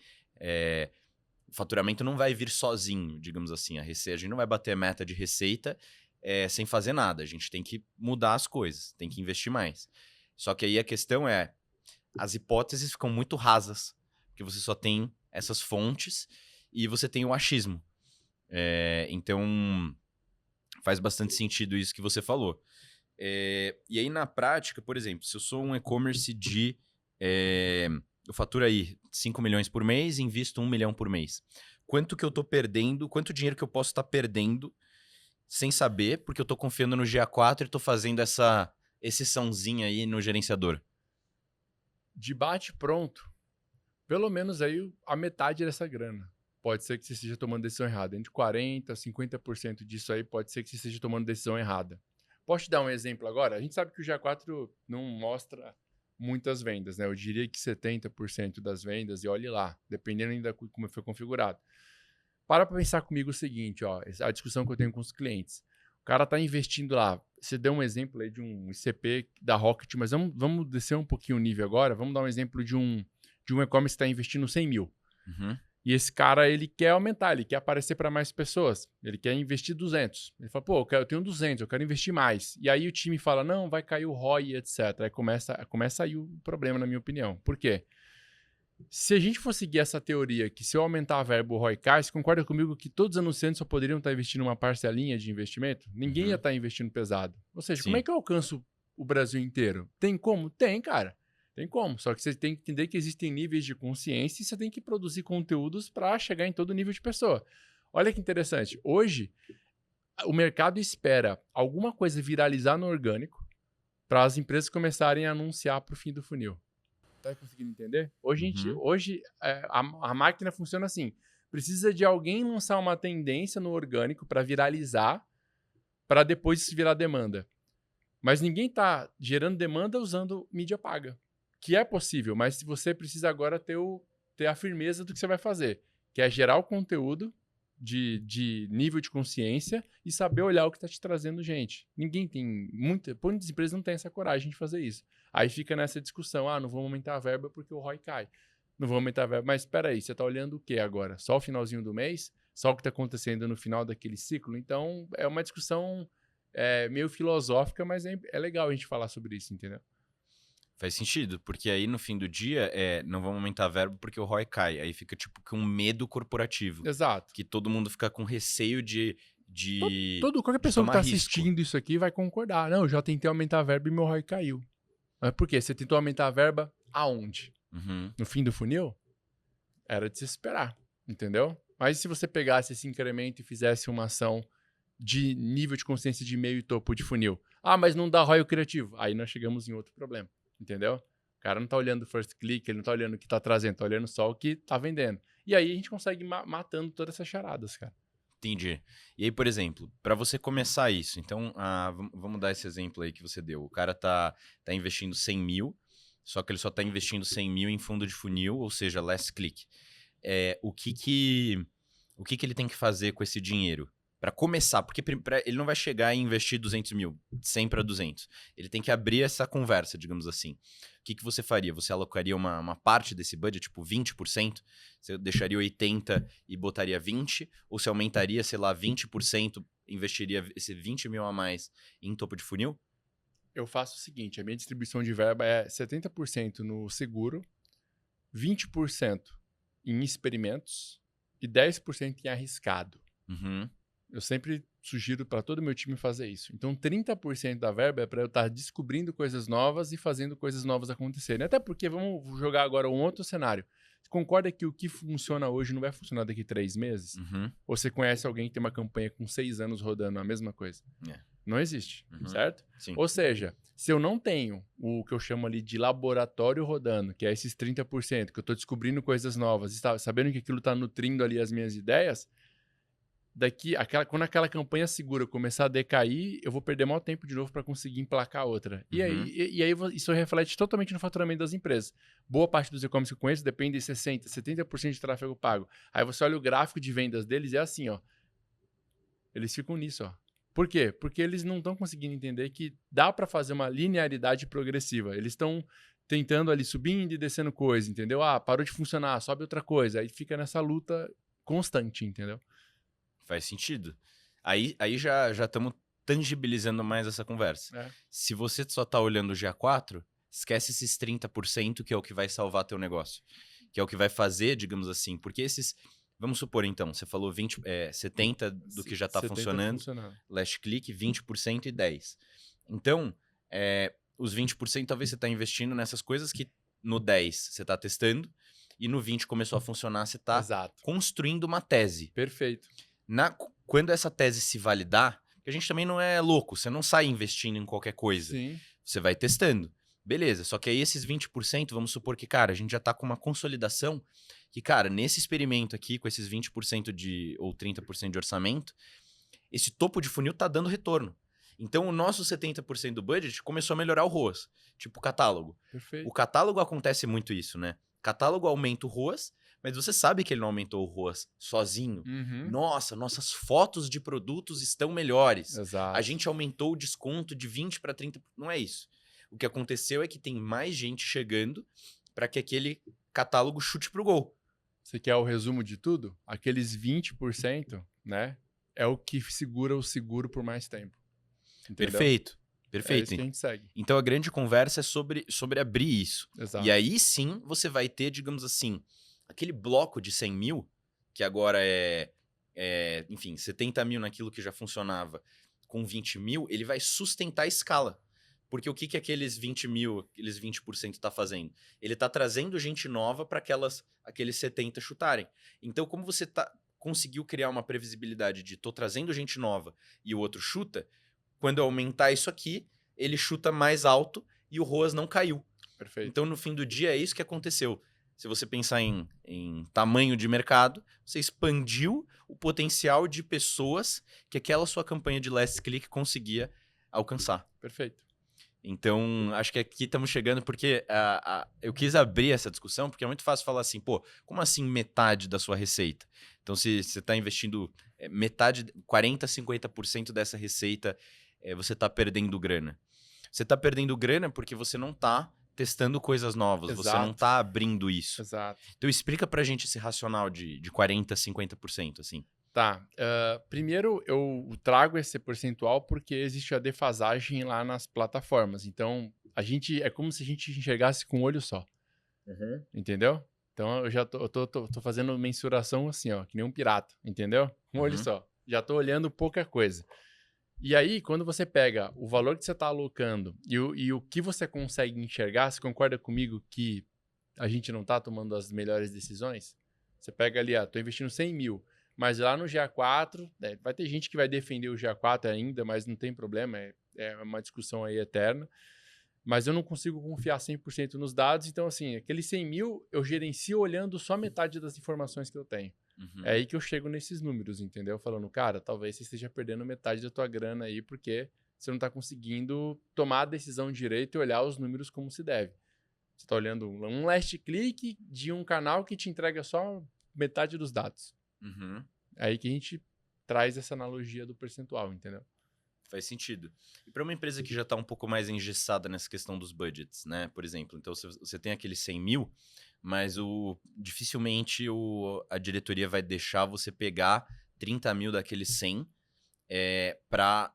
o faturamento não vai vir sozinho, digamos assim. A gente não vai bater a meta de receita sem fazer nada. A gente tem que mudar as coisas, tem que investir mais. Só que aí a questão é, as hipóteses ficam muito rasas, porque você só tem essas fontes e você tem o achismo. Então, faz bastante sentido isso que você falou. E aí, na prática, por exemplo, se eu sou um e-commerce eu faturo aí 5 milhões por mês e invisto 1 milhão por mês. Quanto que eu tô perdendo, quanto dinheiro que eu posso estar perdendo sem saber, porque eu tô confiando no GA4 e tô fazendo essa exceçãozinha aí no gerenciador? De bate pronto, pelo menos aí a metade dessa grana. Pode ser que você esteja tomando decisão errada. Entre 40% a 50% disso aí pode ser que você esteja tomando decisão errada. Posso te dar um exemplo agora? A gente sabe que o GA4 não mostra muitas vendas, né? Eu diria que 70% das vendas, e olhe lá, dependendo ainda como foi configurado. Para pensar comigo o seguinte, ó, a discussão que eu tenho com os clientes. O cara está investindo lá. Você deu um exemplo aí de um ICP da Rocket, mas vamos descer um pouquinho o nível agora. Vamos dar um exemplo de um e-commerce que está investindo 100 mil. E esse cara, ele quer aumentar, ele quer aparecer para mais pessoas. Ele quer investir 200. Ele fala, pô, eu tenho 200, eu quero investir mais. E aí o time fala, não, vai cair o ROI, etc. Aí começa aí o problema, na minha opinião. Por quê? Se a gente for seguir essa teoria que se eu aumentar a verba, o ROI cai, você concorda comigo que todos os anunciantes só poderiam estar investindo uma parcelinha de investimento? Ninguém ia estar investindo pesado. Ou seja, Sim. como é que eu alcanço o Brasil inteiro? Tem como? Tem, cara. Tem como, só que você tem que entender que existem níveis de consciência e você tem que produzir conteúdos para chegar em todo nível de pessoa. Olha que interessante. Hoje, o mercado espera alguma coisa viralizar no orgânico para as empresas começarem a anunciar para o fim do funil. Tá conseguindo entender? Hoje a máquina funciona assim. Precisa de alguém lançar uma tendência no orgânico para viralizar, para depois isso virar demanda. Mas ninguém está gerando demanda usando mídia paga. Que é possível, mas você precisa agora ter a firmeza do que você vai fazer, que é gerar o conteúdo de nível de consciência e saber olhar o que está te trazendo gente. Ninguém tem muitas empresas não têm essa coragem de fazer isso. Aí fica nessa discussão, não vamos aumentar a verba porque o ROI cai. Não vamos aumentar a verba, mas espera aí, você está olhando o que agora? Só o finalzinho do mês? Só o que está acontecendo no final daquele ciclo? Então, é uma discussão meio filosófica, mas é legal a gente falar sobre isso, entendeu? Faz sentido, porque aí no fim do dia não vamos aumentar a verba porque o ROI cai. Aí fica tipo com um medo corporativo. Exato. Que todo mundo fica com receio de Qualquer pessoa que tomar está risco. assistindo isso aqui vai concordar. Não, eu já tentei aumentar a verba e meu ROI caiu. Mas por quê? Você tentou aumentar a verba aonde? Uhum. No fim do funil? Era de se esperar, entendeu? Mas se você pegasse esse incremento e fizesse uma ação de nível de consciência de meio e topo de funil. Mas não dá ROI criativo. Aí nós chegamos em outro problema, entendeu? O cara não tá olhando o first click, ele não tá olhando o que tá trazendo, tá olhando só o que tá vendendo. E aí a gente consegue matando todas essas charadas, cara. Entendi. E aí, por exemplo, para você começar isso, então, vamos dar esse exemplo aí que você deu. O cara tá investindo 100 mil, só que ele só tá investindo 100 mil em fundo de funil, ou seja, last click. O que ele tem que fazer com esse dinheiro? Para começar, porque ele não vai chegar e investir 200 mil, 100 para 200. Ele tem que abrir essa conversa, digamos assim. O que você faria? Você alocaria uma parte desse budget, tipo 20%? Você deixaria 80% e botaria 20%? Ou você aumentaria, sei lá, 20%, investiria esse 20 mil a mais em topo de funil? Eu faço o seguinte, a minha distribuição de verba é 70% no seguro, 20% em experimentos e 10% em arriscado. Uhum. Eu sempre sugiro para todo o meu time fazer isso. Então, 30% da verba é para eu estar descobrindo coisas novas e fazendo coisas novas acontecerem. Até porque, vamos jogar agora um outro cenário. Você concorda que o que funciona hoje não vai funcionar daqui 3 meses? Uhum. Ou você conhece alguém que tem uma campanha com 6 anos rodando a mesma coisa? Não existe, certo? Sim. Ou seja, se eu não tenho o que eu chamo ali de laboratório rodando, que é esses 30%, que eu estou descobrindo coisas novas e sabendo que aquilo está nutrindo ali as minhas ideias, quando aquela campanha segura começar a decair, eu vou perder maior tempo de novo para conseguir emplacar outra. E aí isso reflete totalmente no faturamento das empresas. Boa parte dos e-commerce que eu conheço depende de 60%, 70% de tráfego pago. Aí você olha o gráfico de vendas deles e é assim, ó. Eles ficam nisso, ó. Por quê? Porque eles não estão conseguindo entender que dá para fazer uma linearidade progressiva. Eles estão tentando ali subindo e descendo coisa, entendeu? Parou de funcionar, sobe outra coisa. Aí fica nessa luta constante, entendeu? Faz sentido. Aí já estamos tangibilizando mais essa conversa. Se você só tá olhando o GA4, esquece esses 30% que é o que vai salvar teu negócio. Que é o que vai fazer, digamos assim. Porque esses... Vamos supor, então, você falou 70% do que já está funcionando. Last click, 20% e 10%. Então, os 20% talvez você está investindo nessas coisas que no 10% você está testando e no 20% começou a funcionar, você está construindo uma tese. Perfeito. Quando essa tese se validar, porque a gente também não é louco, você não sai investindo em qualquer coisa. Sim. Você vai testando. Beleza, só que aí esses 20%, vamos supor que, cara, a gente já tá com uma consolidação que, cara, nesse experimento aqui, com esses 20% ou 30% de orçamento, esse topo de funil tá dando retorno. Então, o nosso 70% do budget começou a melhorar o ROAS, tipo o catálogo. Perfeito. O catálogo acontece muito isso, né? Catálogo aumenta o ROAS, mas você sabe que ele não aumentou o ROAS sozinho. Uhum. Nossa, nossas fotos de produtos estão melhores. Exato. A gente aumentou o desconto de 20% para 30%. Não é isso. O que aconteceu é que tem mais gente chegando para que aquele catálogo chute pro gol. Você quer o resumo de tudo? Aqueles 20%, né? É o que segura o seguro por mais tempo. Entendeu? Perfeito. É isso que a gente segue. Então a grande conversa é sobre abrir isso. Exato. E aí sim você vai ter, digamos assim, aquele bloco de 100 mil, que agora enfim, 70 mil naquilo que já funcionava com 20 mil, ele vai sustentar a escala. Porque o que, que aqueles 20 mil, aqueles 20% tá fazendo? Ele tá trazendo gente nova para aqueles 70 chutarem. Então, como você conseguiu criar uma previsibilidade de tô trazendo gente nova e o outro chuta, quando eu aumentar isso aqui, ele chuta mais alto e o ROAS não caiu. Perfeito. Então, no fim do dia, é isso que aconteceu. Se você pensar em tamanho de mercado, você expandiu o potencial de pessoas que aquela sua campanha de last click conseguia alcançar. Perfeito. Então, acho que aqui estamos chegando porque eu quis abrir essa discussão porque é muito fácil falar assim, pô, como assim metade da sua receita? Então, se você está investindo metade, 40%, 50% dessa receita, você está perdendo grana. Você está perdendo grana porque você não está testando coisas novas, Exato. você não está abrindo isso. Exato. Então, explica pra gente esse racional de 40%, 50%, assim. Tá. Primeiro, eu trago esse percentual porque existe a defasagem lá nas plataformas. Então, é como se a gente enxergasse com um olho só. Entendeu? Então, eu já tô fazendo mensuração assim, ó, que nem um pirata. Entendeu? Um olho só. Já tô olhando pouca coisa. E aí, quando você pega o valor que você está alocando e o que você consegue enxergar, você concorda comigo que a gente não está tomando as melhores decisões? Você pega ali, tô investindo 100 mil, mas lá no GA4, vai ter gente que vai defender o GA4 ainda, mas não tem problema, é uma discussão aí eterna. Mas eu não consigo confiar 100% nos dados, então assim, aqueles 100 mil eu gerencio olhando só metade das informações que eu tenho. É aí que eu chego nesses números, entendeu? Falando, cara, talvez você esteja perdendo metade da tua grana aí porque você não está conseguindo tomar a decisão direito e olhar os números como se deve. Você está olhando um last click de um canal que te entrega só metade dos dados. É aí que a gente traz essa analogia do percentual, entendeu? Faz sentido. E para uma empresa que já está um pouco mais engessada nessa questão dos budgets, né? Por exemplo, então você tem aqueles 100 mil, mas dificilmente a diretoria vai deixar você pegar 30 mil daqueles 100 para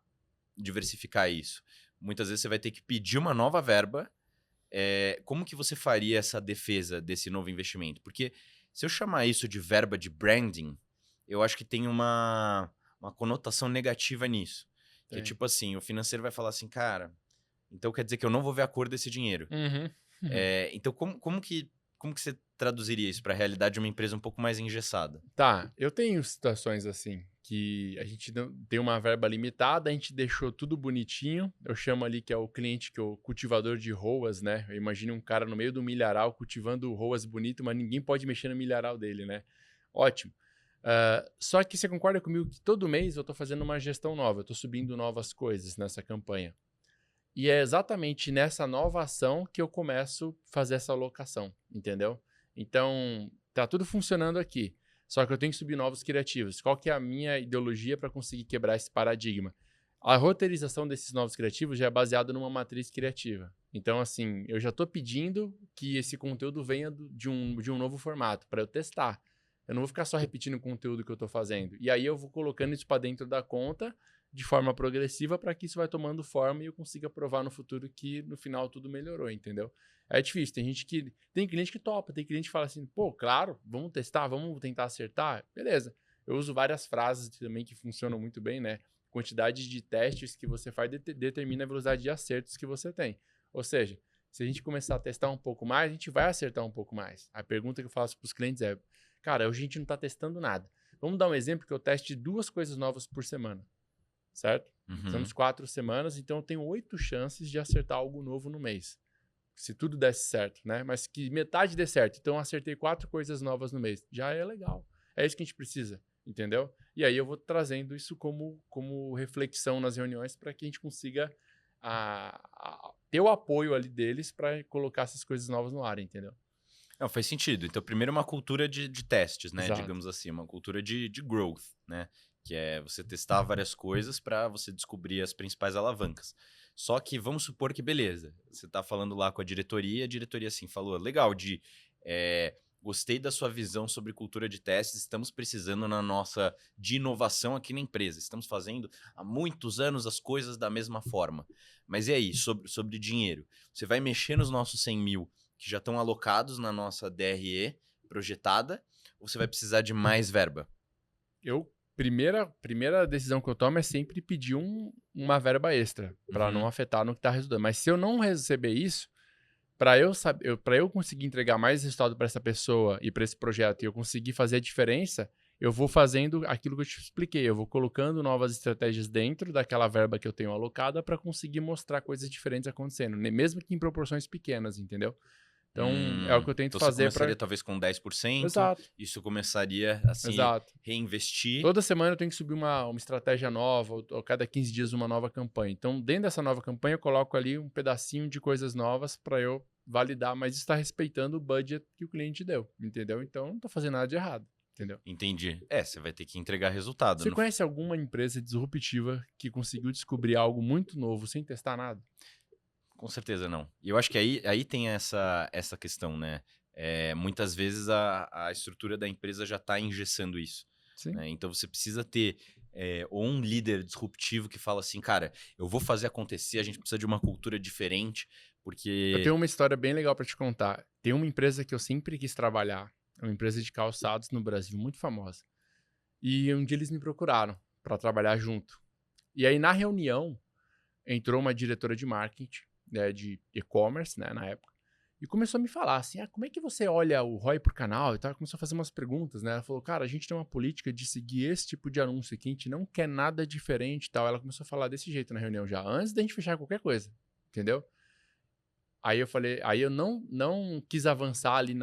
diversificar isso. Muitas vezes você vai ter que pedir uma nova verba. Como que você faria essa defesa desse novo investimento? Porque se eu chamar isso de verba de branding, eu acho que tem uma conotação negativa nisso. Que é tipo assim, o financeiro vai falar assim, cara, então quer dizer que eu não vou ver a cor desse dinheiro. Então, como que você traduziria isso para a realidade de uma empresa um pouco mais engessada? Tá, eu tenho situações assim, que a gente tem uma verba limitada, a gente deixou tudo bonitinho, eu chamo ali que é o cliente, que é o cultivador de roas, né? Eu imagino um cara no meio do milharal cultivando roas bonito, mas ninguém pode mexer no milharal dele, né? Ótimo. Só que você concorda comigo que todo mês eu estou fazendo uma gestão nova, eu estou subindo novas coisas nessa campanha. E é exatamente nessa nova ação que eu começo a fazer essa alocação, entendeu? Então, tá tudo funcionando aqui, só que eu tenho que subir novos criativos. Qual que é a minha ideologia para conseguir quebrar esse paradigma? A roteirização desses novos criativos já é baseada numa matriz criativa. Então, assim, eu já estou pedindo que esse conteúdo venha de um novo formato para eu testar. Eu não vou ficar só repetindo o conteúdo que eu estou fazendo. E aí eu vou colocando isso para dentro da conta de forma progressiva para que isso vai tomando forma e eu consiga provar no futuro que no final tudo melhorou, entendeu? É difícil. Tem cliente que topa, tem cliente que fala assim, pô, claro, vamos testar, vamos tentar acertar. Beleza. Eu uso várias frases também que funcionam muito bem, né? Quantidade de testes que você faz determina a velocidade de acertos que você tem. Ou seja, se a gente começar a testar um pouco mais, a gente vai acertar um pouco mais. A pergunta que eu faço para os clientes é, cara, hoje a gente não está testando nada. Vamos dar um exemplo que eu teste 2 coisas novas por semana, certo? Estamos 4 semanas, então eu tenho 8 chances de acertar algo novo no mês. Se tudo desse certo, né? Mas que metade dê certo. Então eu acertei 4 coisas novas no mês. Já é legal. É isso que a gente precisa, entendeu? E aí eu vou trazendo isso como reflexão nas reuniões para que a gente consiga ter o apoio ali deles para colocar essas coisas novas no ar, entendeu? Não, faz sentido. Então, primeiro uma cultura de testes, né? Exato. Digamos assim, uma cultura de growth, né? Que é você testar várias coisas para você descobrir as principais alavancas. Só que vamos supor que, beleza, você está falando lá com a diretoria assim falou, legal, gostei da sua visão sobre cultura de testes, estamos precisando de inovação aqui na empresa, estamos fazendo há muitos anos as coisas da mesma forma. Mas e aí, sobre dinheiro? Você vai mexer nos nossos 100 mil que já estão alocados na nossa DRE projetada, ou você vai precisar de mais verba? Eu primeira decisão que eu tomo é sempre pedir uma verba extra, para não afetar no que tá resultando. Mas se eu não receber isso, para eu conseguir entregar mais resultado para essa pessoa e para esse projeto e eu conseguir fazer a diferença, eu vou fazendo aquilo que eu te expliquei. Eu vou colocando novas estratégias dentro daquela verba que eu tenho alocada para conseguir mostrar coisas diferentes acontecendo, mesmo que em proporções pequenas, entendeu? Então, é o que eu tento Então fazer você começaria talvez com 10%, Exato, isso começaria, assim, exato. reinvestir. Toda semana eu tenho que subir uma estratégia nova, ou cada 15 dias uma nova campanha. Então, dentro dessa nova campanha, eu coloco ali um pedacinho de coisas novas para eu validar, mas está respeitando o budget que o cliente deu, entendeu? Então, não estou fazendo nada de errado, entendeu? Entendi. Você vai ter que entregar resultado. Você conhece alguma empresa disruptiva que conseguiu descobrir algo muito novo sem testar nada? Com certeza não. E eu acho que aí tem essa questão, né? Muitas vezes a estrutura da empresa já está engessando isso. Sim. Né? Então você precisa ter ou um líder disruptivo que fala assim, cara, eu vou fazer acontecer, a gente precisa de uma cultura diferente, porque... Eu tenho uma história bem legal para te contar. Tem uma empresa que eu sempre quis trabalhar, uma empresa de calçados no Brasil, muito famosa. E um dia eles me procuraram para trabalhar junto. E aí, na reunião, entrou uma diretora de marketing, né, de e-commerce, né, na época, e começou a me falar assim, como é que você olha o ROI por canal e tal? Começou a fazer umas perguntas, né? Ela falou, cara, a gente tem uma política de seguir esse tipo de anúncio aqui, a gente não quer nada diferente e tal. Ela começou a falar desse jeito na reunião já, antes da gente fechar qualquer coisa, entendeu? Aí eu falei, aí eu não quis avançar ali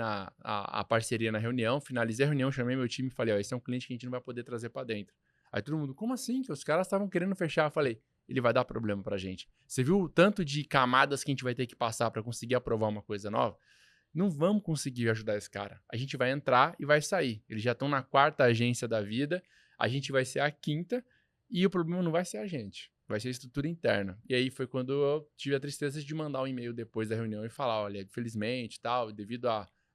a parceria na reunião, finalizei a reunião, chamei meu time e falei, esse é um cliente que a gente não vai poder trazer para dentro. Aí todo mundo, como assim? Que os caras estavam querendo fechar. Eu falei, ele vai dar problema pra gente. Você viu o tanto de camadas que a gente vai ter que passar para conseguir aprovar uma coisa nova? Não vamos conseguir ajudar esse cara. A gente vai entrar e vai sair. Eles já estão na 4ª agência da vida, a gente vai ser a 5ª e o problema não vai ser a gente. Vai ser a estrutura interna. E aí foi quando eu tive a tristeza de mandar um e-mail depois da reunião e falar, olha, infelizmente, tal, devido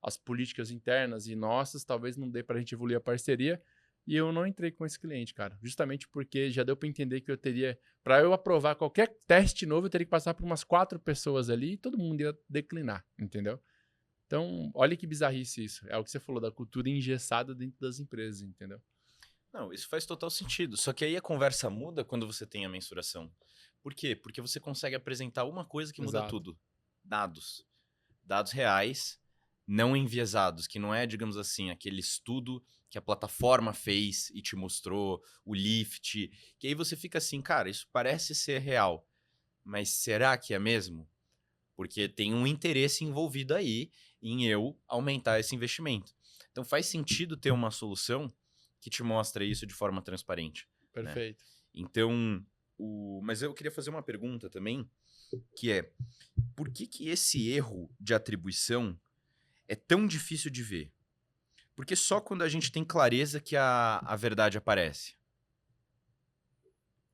às políticas internas e nossas, talvez não dê pra gente evoluir a parceria. E eu não entrei com esse cliente, cara. Justamente porque já deu pra entender que eu teria... Pra eu aprovar qualquer teste novo, eu teria que passar por umas 4 pessoas ali e todo mundo ia declinar, entendeu? Então, olha que bizarrice isso. É o que você falou, da cultura engessada dentro das empresas, entendeu? Não, isso faz total sentido. Só que aí a conversa muda quando você tem a mensuração. Por quê? Porque você consegue apresentar uma coisa que muda Exato. tudo. Dados. Dados reais, não enviesados, que não é, digamos assim, aquele estudo que a plataforma fez e te mostrou, o lift, que aí você fica assim, cara, isso parece ser real, mas será que é mesmo? Porque tem um interesse envolvido aí em eu aumentar esse investimento. Então faz sentido ter uma solução que te mostra isso de forma transparente. Perfeito. Né? Então, mas eu queria fazer uma pergunta também, que é, por que esse erro de atribuição é tão difícil de ver? Porque só quando a gente tem clareza que a verdade aparece.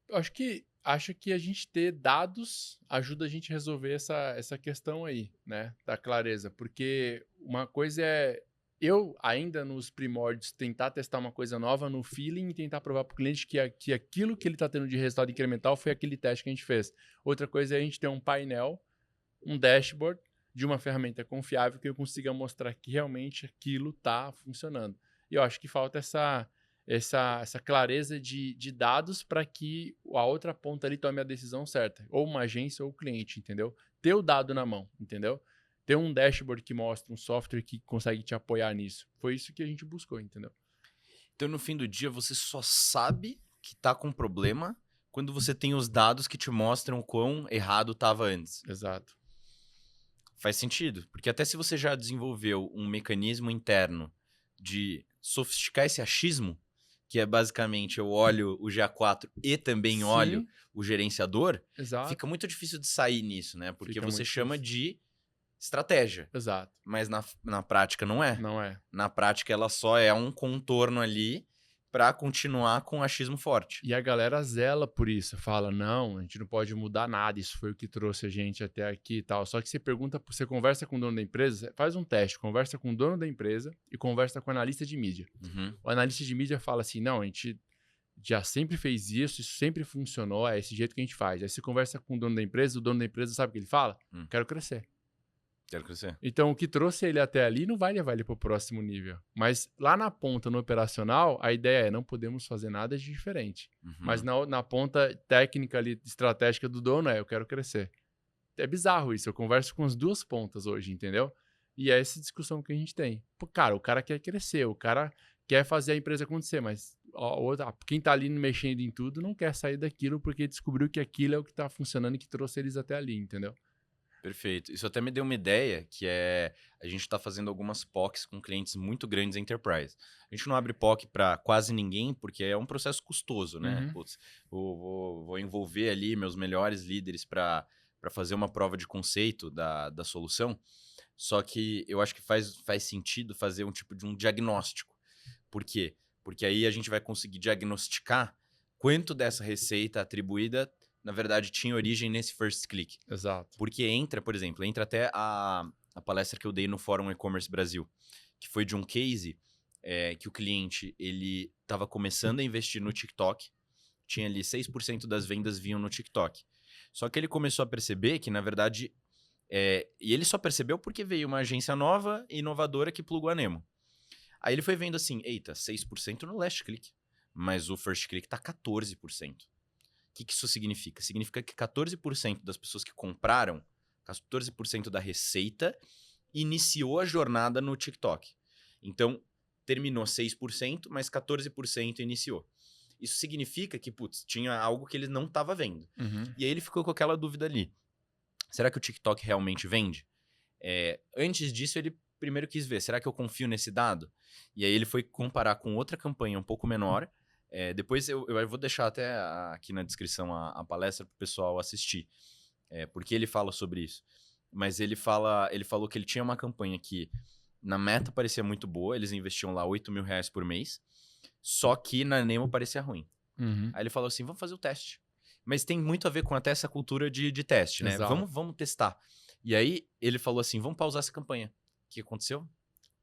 Acho que a gente ter dados ajuda a gente a resolver essa questão aí, né? Da clareza. Porque uma coisa é eu, ainda nos primórdios, tentar testar uma coisa nova no feeling e tentar provar para o cliente que aquilo que ele está tendo de resultado incremental foi aquele teste que a gente fez. Outra coisa é a gente ter um painel, um dashboard de uma ferramenta confiável que eu consiga mostrar que realmente aquilo está funcionando. E eu acho que falta essa clareza de dados para que a outra ponta ali tome a decisão certa. Ou uma agência ou o cliente, entendeu? Ter o dado na mão, entendeu? Ter um dashboard que mostra, um software que consegue te apoiar nisso. Foi isso que a gente buscou, entendeu? Então, no fim do dia, você só sabe que está com problema quando você tem os dados que te mostram o quão errado estava antes. Exato. Faz sentido, porque até se você já desenvolveu um mecanismo interno de sofisticar esse achismo, que é basicamente eu olho o GA4 e também olho o gerenciador, Exato. fica muito difícil de sair nisso, né? Porque Fica você muito chama difícil. de estratégia. Exato. Mas na prática não é. Não é. Na prática ela só é um contorno ali para continuar com o achismo forte. E a galera zela por isso, fala, não, a gente não pode mudar nada, isso foi o que trouxe a gente até aqui e tal. Só que você você conversa com o dono da empresa, faz um teste, conversa com o dono da empresa e conversa com o analista de mídia. Uhum. O analista de mídia fala assim, não, a gente já sempre fez isso sempre funcionou, é esse jeito que a gente faz. Aí você conversa com o dono da empresa sabe o que ele fala? Quero crescer. Quero crescer. Então, o que trouxe ele até ali não vai levar ele para o próximo nível. Mas lá na ponta, no operacional, a ideia é não podemos fazer nada de diferente. Mas na ponta técnica ali, estratégica do dono eu quero crescer. É bizarro isso. Eu converso com as duas pontas hoje, entendeu? E é essa discussão que a gente tem. Pô, cara, o cara quer crescer, o cara quer fazer a empresa acontecer, mas quem tá ali mexendo em tudo não quer sair daquilo porque descobriu que aquilo é o que tá funcionando e que trouxe eles até ali, entendeu? Perfeito. Isso até me deu uma ideia, que é a gente está fazendo algumas POCs com clientes muito grandes enterprise. A gente não abre POC para quase ninguém, porque é um processo custoso, né? Putz, vou envolver ali meus melhores líderes para fazer uma prova de conceito da solução. Só que eu acho que faz sentido fazer um tipo de um diagnóstico. Por quê? Porque aí a gente vai conseguir diagnosticar quanto dessa receita atribuída na verdade, tinha origem nesse first click. Exato. Porque por exemplo, entra até a palestra que eu dei no Fórum E-Commerce Brasil, que foi de um case que o cliente ele estava começando a investir no TikTok, tinha ali 6% das vendas vinham no TikTok. Só que ele começou a perceber que, na verdade, e ele só percebeu porque veio uma agência nova e inovadora que plugou a Nemo. Aí ele foi vendo assim, eita, 6% no last click, mas o first click tá 14%. O que isso significa? Significa que 14% das pessoas que compraram, 14% da receita, iniciou a jornada no TikTok. Então, terminou 6%, mas 14% iniciou. Isso significa que, putz, tinha algo que ele não estava vendo. E aí ele ficou com aquela dúvida ali. Será que o TikTok realmente vende? Antes disso, ele primeiro quis ver, será que eu confio nesse dado? E aí ele foi comparar com outra campanha um pouco menor. Depois eu vou deixar até aqui na descrição a palestra para o pessoal assistir, porque ele fala sobre isso. Mas ele falou que ele tinha uma campanha que na Meta parecia muito boa, eles investiam lá R$8.000 por mês, só que na Nemo parecia ruim. Aí ele falou assim, vamos fazer o teste. Mas tem muito a ver com até essa cultura de teste, né? Vamos testar. E aí ele falou assim, vamos pausar essa campanha. O que aconteceu?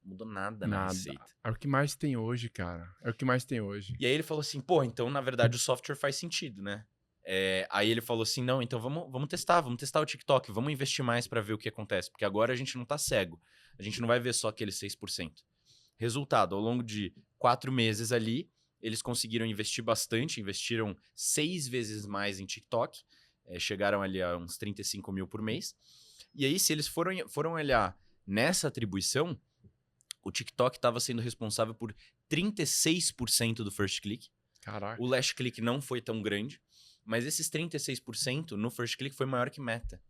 Mudou nada na receita. É o que mais tem hoje, cara. É o que mais tem hoje. E aí ele falou assim, então na verdade o software faz sentido, né? Aí ele falou assim, não, então vamos testar o TikTok, vamos investir mais para ver o que acontece, porque agora a gente não tá cego, a gente não vai ver só aqueles 6%. Resultado, ao longo de 4 meses ali, eles conseguiram investir bastante, investiram 6 vezes mais em TikTok, chegaram ali a uns 35 mil por mês. E aí, se eles foram olhar nessa atribuição, o TikTok estava sendo responsável por 36% do first click. Caraca. O last click não foi tão grande, mas esses 36% no first click foi maior que Meta.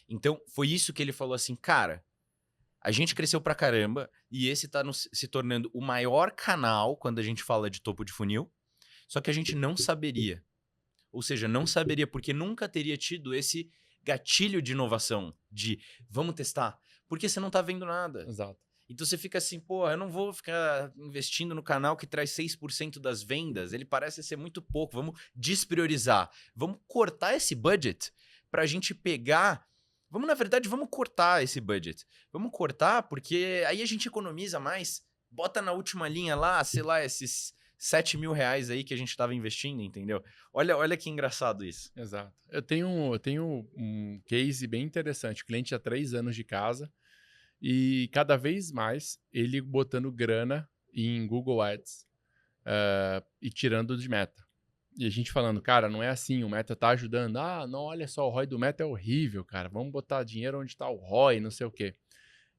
Então, foi isso que ele falou assim, cara, a gente cresceu pra caramba e esse tá se tornando o maior canal quando a gente fala de topo de funil, só que a gente não saberia. Ou seja, não saberia porque nunca teria tido esse gatilho de inovação, de vamos testar, porque você não tá vendo nada. Exato. Então você fica assim, pô, eu não vou ficar investindo no canal que traz 6% das vendas, ele parece ser muito pouco, vamos despriorizar, vamos cortar esse budget pra gente pegar, vamos cortar esse budget, vamos cortar porque aí a gente economiza mais, bota na última linha lá, sei lá, esses R$7.000 aí que a gente estava investindo, entendeu? Olha que engraçado isso. Exato. Eu tenho um case bem interessante, o cliente há 3 anos de casa, e cada vez mais ele botando grana em Google Ads e tirando de Meta. E a gente falando, cara, não é assim, o Meta tá ajudando. Ah, não, olha só, o ROI do Meta é horrível, cara. Vamos botar dinheiro onde tá o ROI, não sei o quê.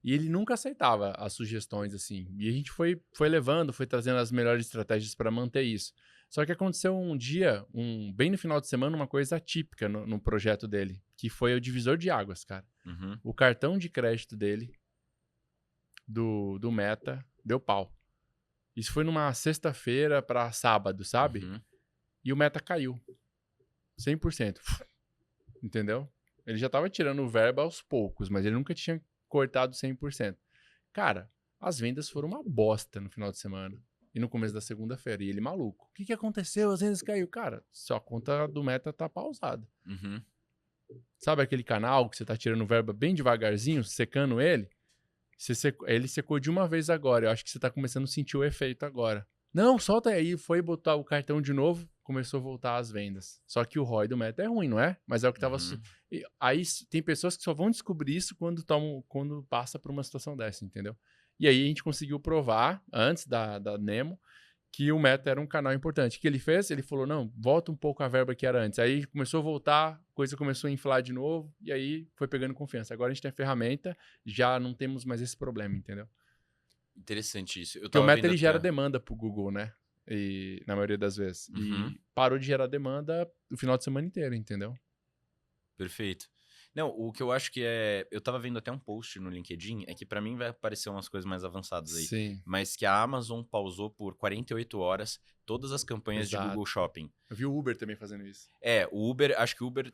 E ele nunca aceitava as sugestões assim. E a gente foi levando, foi trazendo as melhores estratégias para manter isso. Só que aconteceu um dia, bem no final de semana, uma coisa atípica no projeto dele, que foi o divisor de águas, cara. O cartão de crédito dele do Meta deu pau. Isso foi numa sexta-feira para sábado, sabe? E o Meta caiu. 100%. Entendeu? Ele já tava tirando o verba aos poucos, mas ele nunca tinha cortado 100%. Cara, as vendas foram uma bosta no final de semana. E no começo da segunda-feira. E ele maluco. O que aconteceu? As vendas caiu. Cara, só a conta do Meta tá pausada. Sabe aquele canal que você tá tirando verba bem devagarzinho, secando ele? Ele secou de uma vez agora. Eu acho que você tá começando a sentir o efeito agora. Não, solta aí. Foi botar o cartão de novo. começou a voltar às vendas. Só que o ROI do Meta é ruim, não é? Mas é o que estava... Aí tem pessoas que só vão descobrir isso quando passa por uma situação dessa, entendeu? E aí a gente conseguiu provar, antes da Nemo, que o Meta era um canal importante. O que ele fez? Ele falou, não, volta um pouco a verba que era antes. Aí começou a voltar, a coisa começou a inflar de novo, e aí foi pegando confiança. Agora a gente tem a ferramenta, já não temos mais esse problema, entendeu? Interessante isso. Porque o Meta, ele gera demanda pro Google, né? E, na maioria das vezes. E parou de gerar demanda o final de semana inteiro, entendeu? Perfeito. Não, o que eu acho que é... Eu tava vendo até um post no LinkedIn, é que pra mim vai aparecer umas coisas mais avançadas aí. Sim. Mas que a Amazon pausou por 48 horas todas as campanhas de Google Shopping. Eu vi o Uber também fazendo isso. O Uber, acho que o Uber...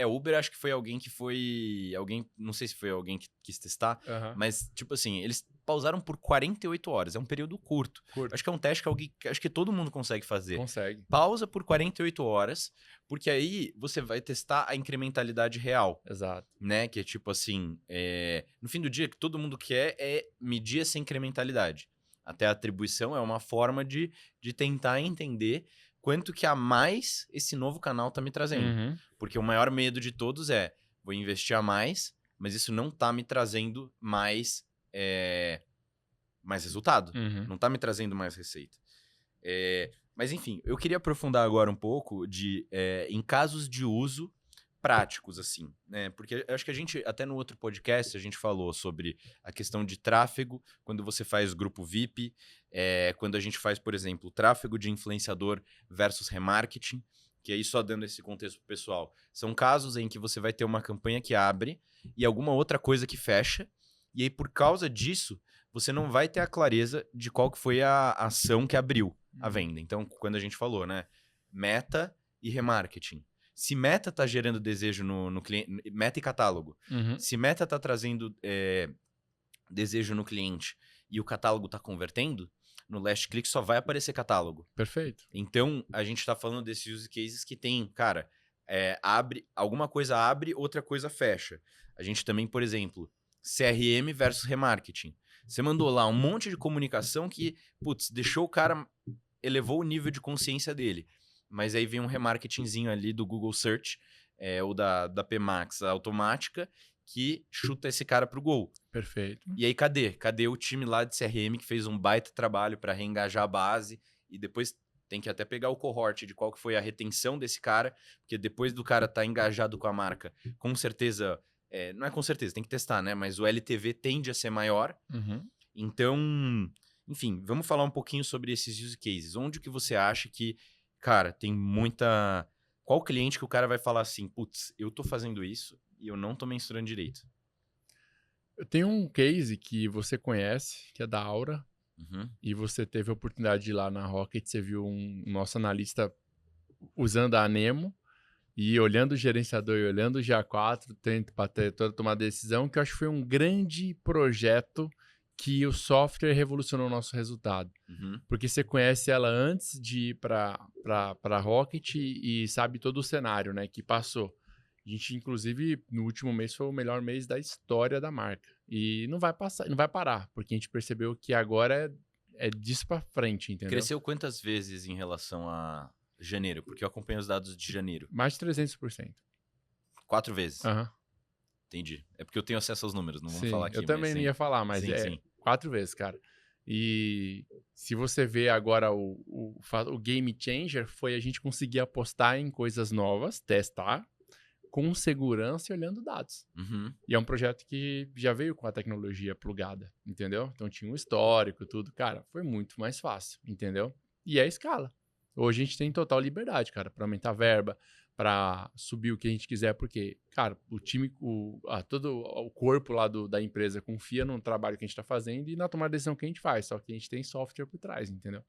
Uber acho que foi alguém que foi... Não sei se foi alguém que quis testar, mas, tipo assim, eles pausaram por 48 horas. É um período curto. Acho que é um teste que acho que todo mundo consegue fazer. Consegue. Pausa por 48 horas, porque aí você vai testar a incrementalidade real. Exato. Né? Que é tipo assim, no fim do dia, o que todo mundo quer é medir essa incrementalidade. Até a atribuição é uma forma de tentar entender quanto que a mais esse novo canal tá me trazendo. Porque o maior medo de todos é, vou investir a mais, mas isso não tá me trazendo mais resultado. Não tá me trazendo mais receita. Mas enfim, eu queria aprofundar agora um pouco em casos de uso práticos, assim, né? Porque eu acho que a gente, até no outro podcast, a gente falou sobre a questão de tráfego, quando você faz grupo VIP, quando a gente faz, por exemplo, tráfego de influenciador versus remarketing, que aí só dando esse contexto pro pessoal, são casos em que você vai ter uma campanha que abre e alguma outra coisa que fecha, e aí por causa disso, você não vai ter a clareza de qual que foi a ação que abriu a venda. Então, quando a gente falou, né? Meta e remarketing. Se meta está gerando desejo no cliente, meta e catálogo. Se meta está trazendo desejo no cliente e o catálogo está convertendo, no last click só vai aparecer catálogo. Perfeito. Então, a gente está falando desses use cases que tem, cara, alguma coisa abre, outra coisa fecha. A gente também, por exemplo, CRM versus remarketing. Você mandou lá um monte de comunicação que, putz, deixou o cara, elevou o nível de consciência dele. Mas aí vem um remarketingzinho ali do Google Search ou da PMax automática que chuta esse cara pro gol. Perfeito. E aí cadê? Cadê o time lá de CRM que fez um baita trabalho para reengajar a base e depois tem que até pegar o cohort de qual que foi a retenção desse cara, porque depois do cara estar engajado com a marca, com certeza, não é com certeza, tem que testar, né? Mas o LTV tende a ser maior. Então, enfim, vamos falar um pouquinho sobre esses use cases. Onde que você acha que, cara, tem muita... Qual cliente que o cara vai falar assim, putz, eu tô fazendo isso e eu não tô mensurando direito? Eu tenho um case que você conhece, que é da Aura, e você teve a oportunidade de ir lá na Rocket, você viu um nosso analista usando a Nemo, e olhando o gerenciador e olhando o GA4, para tomar decisão, que eu acho que foi um grande projeto que o software revolucionou o nosso resultado. Porque você conhece ela antes de ir para a Rocket e sabe todo o cenário, né, que passou. A gente, inclusive, no último mês foi o melhor mês da história da marca. E não vai passar, não vai parar, porque a gente percebeu que agora é disso para frente, entendeu? Cresceu quantas vezes em relação a janeiro? Porque eu acompanho os dados de janeiro. Mais de 300%. 4 vezes. Entendi. É porque eu tenho acesso aos números, não vamos falar aqui. Eu também não ia falar, mas sim. 4 vezes, cara. E se você vê agora o game changer, foi a gente conseguir apostar em coisas novas, testar, com segurança e olhando dados. E é um projeto que já veio com a tecnologia plugada, entendeu? Então tinha um histórico, tudo. Cara, foi muito mais fácil, entendeu? E é a escala. Hoje a gente tem total liberdade, cara, para aumentar a verba, para subir o que a gente quiser, porque, cara, o time, todo o corpo lá da empresa confia no trabalho que a gente está fazendo e na tomada de decisão que a gente faz, só que a gente tem software por trás, entendeu?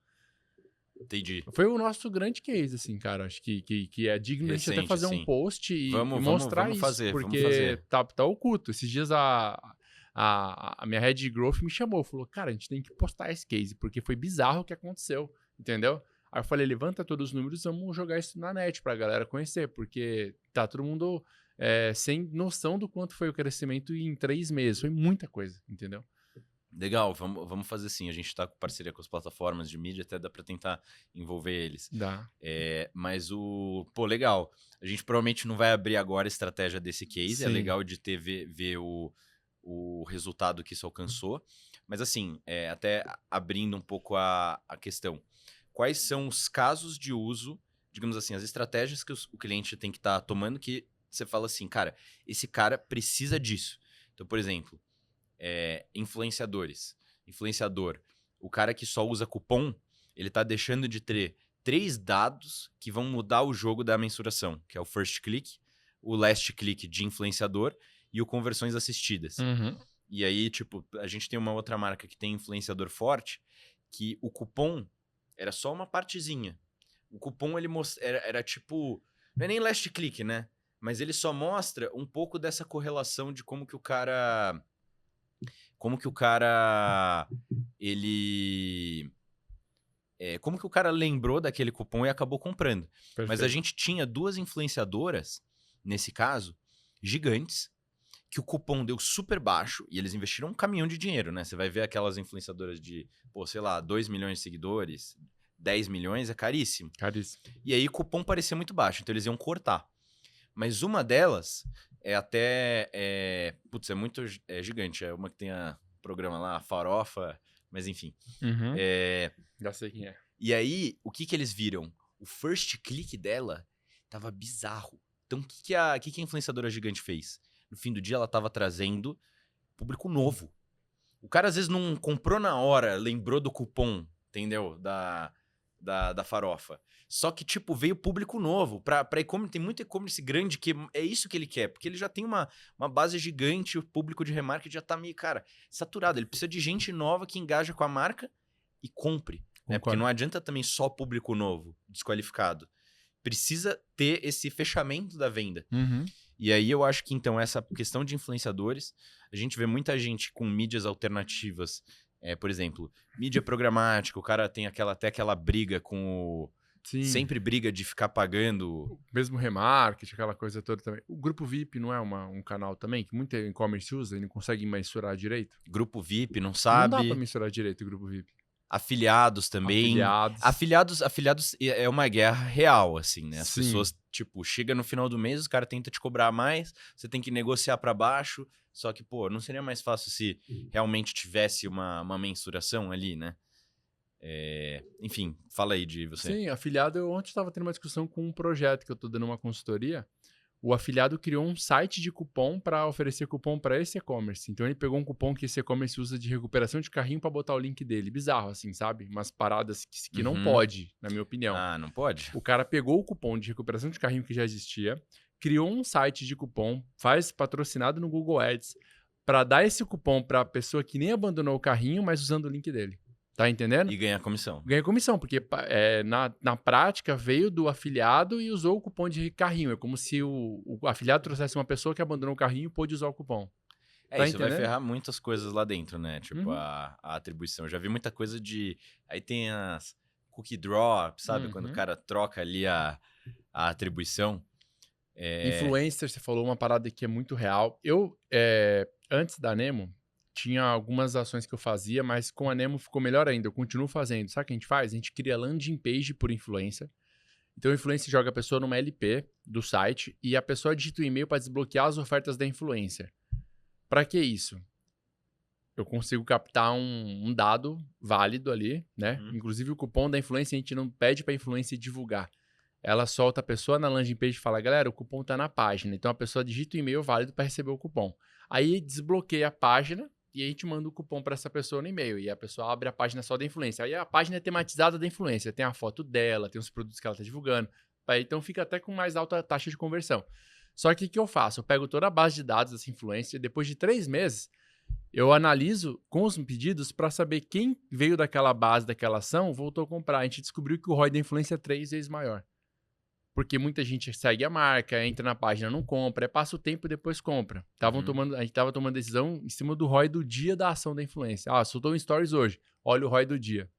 Entendi. Foi o nosso grande case, assim, cara. Acho que é digno a gente até fazer um post e mostrar isso, porque tá oculto. Esses dias a minha head de growth me chamou, falou, cara, a gente tem que postar esse case, porque foi bizarro o que aconteceu, entendeu? Aí eu falei, levanta todos os números, vamos jogar isso na net pra galera conhecer, porque tá todo mundo sem noção do quanto foi o crescimento em 3 meses. Foi muita coisa, entendeu? Legal, vamos fazer assim. A gente tá com parceria com as plataformas de mídia, até dá pra tentar envolver eles. Dá. Mas pô, legal. A gente provavelmente não vai abrir agora a estratégia desse case. É Sim. legal de ver o resultado que isso alcançou. Mas assim, até abrindo um pouco a questão. Quais são os casos de uso, digamos assim, as estratégias que o cliente tem que estar tomando que você fala assim, cara, esse cara precisa disso. Então, por exemplo, influenciadores. Influenciador. O cara que só usa cupom, ele tá deixando de ter 3 dados que vão mudar o jogo da mensuração, que é o first click, o last click de influenciador e o conversões assistidas. Uhum. E aí, tipo, a gente tem uma outra marca que tem influenciador forte, que o cupom era só uma partezinha. O cupom, ele era tipo... Não é nem last click, né? Mas ele só mostra um pouco dessa correlação de como que o cara... ele... como que o cara lembrou daquele cupom e acabou comprando. Perfeito. Mas a gente tinha 2 influenciadoras, nesse caso, gigantes, que o cupom deu super baixo e eles investiram um caminhão de dinheiro, né? Você vai ver aquelas influenciadoras de, pô, sei lá, 2 milhões de seguidores, 10 milhões, é caríssimo. Caríssimo. E aí o cupom parecia muito baixo, então eles iam cortar. Mas uma delas é até... putz, é muito gigante. É uma que tem a programa lá, a Farofa, mas enfim. Uhum. Já sei quem é. E aí, o que eles viram? O first click dela tava bizarro. Então, o que a influenciadora gigante fez? No fim do dia, ela tava trazendo público novo. O cara, às vezes, não comprou na hora, lembrou do cupom, entendeu? Da Farofa. Só que, tipo, veio público novo. Pra e-commerce, tem muito e-commerce grande que é isso que ele quer. Porque ele já tem uma base gigante, o público de remarketing já tá meio, cara, saturado. Ele precisa de gente nova que engaja com a marca e compre. Né? Porque não adianta também só público novo, desqualificado. Precisa ter esse fechamento da venda. Uhum. E aí eu acho que, então, essa questão de influenciadores, a gente vê muita gente com mídias alternativas. Por exemplo, mídia programática, o cara tem até aquela briga com o... Sim. Sempre briga de ficar pagando... Mesmo remarketing, aquela coisa toda também. O Grupo VIP não é um canal também que muito e-commerce usa e não consegue mensurar direito? Grupo VIP, não sabe. Não dá pra mensurar direito o Grupo VIP. Afiliados também. Afiliados é uma guerra real, assim, né? As Sim. pessoas, tipo, chega no final do mês, o cara tenta te cobrar mais, você tem que negociar pra baixo, só que, pô, não seria mais fácil se realmente tivesse uma mensuração ali, né? Enfim, fala aí de você. Sim, afiliado, eu ontem estava tendo uma discussão com um projeto que eu tô dando uma consultoria. O afiliado criou um site de cupom para oferecer cupom para esse e-commerce. Então ele pegou um cupom que esse e-commerce usa de recuperação de carrinho para botar o link dele. Bizarro, assim, sabe? Umas paradas que não pode, na minha opinião. Ah, não pode? O cara pegou o cupom de recuperação de carrinho que já existia, criou um site de cupom, faz patrocinado no Google Ads, para dar esse cupom para a pessoa que nem abandonou o carrinho, mas usando o link dele. Tá entendendo? E ganha comissão. Ganha comissão, porque na prática veio do afiliado e usou o cupom de carrinho. É como se o afiliado trouxesse uma pessoa que abandonou o carrinho e pôde usar o cupom. Tá isso entendendo? vai ferrar muitas coisas lá dentro, né? Tipo, a atribuição. Eu já vi muita coisa de... Aí tem as cookie drop, sabe? Quando o cara troca ali a atribuição. Influencer, você falou uma parada que é muito real. Eu, antes da Nemo, tinha algumas ações que eu fazia, mas com a Nemo ficou melhor ainda. Eu continuo fazendo. Sabe o que a gente faz? A gente cria landing page por influencer. Então, o influencer joga a pessoa numa LP do site e a pessoa digita o e-mail para desbloquear as ofertas da influencer. Para que isso? Eu consigo captar um dado válido ali, né? Inclusive, o cupom da influencer, a gente não pede para a influencer divulgar. Ela solta a pessoa na landing page e fala, galera, o cupom tá na página. Então, a pessoa digita o e-mail válido para receber o cupom. Aí, desbloqueia a página e a gente manda o cupom para essa pessoa no e-mail. E a pessoa abre a página só da influência. Aí, a página é tematizada da influência. Tem a foto dela, tem os produtos que ela tá divulgando. Aí, então, fica até com mais alta taxa de conversão. Só que o que eu faço? Eu pego toda a base de dados dessa influência e depois de 3 meses, eu analiso com os pedidos para saber quem veio daquela base, daquela ação, voltou a comprar. A gente descobriu que o ROI da influência é 3 vezes maior. Porque muita gente segue a marca, entra na página, não compra, passa o tempo e depois compra. A gente estava tomando decisão em cima do ROI do dia da ação da influência. Ah, soltou um stories hoje, olha o ROI do dia.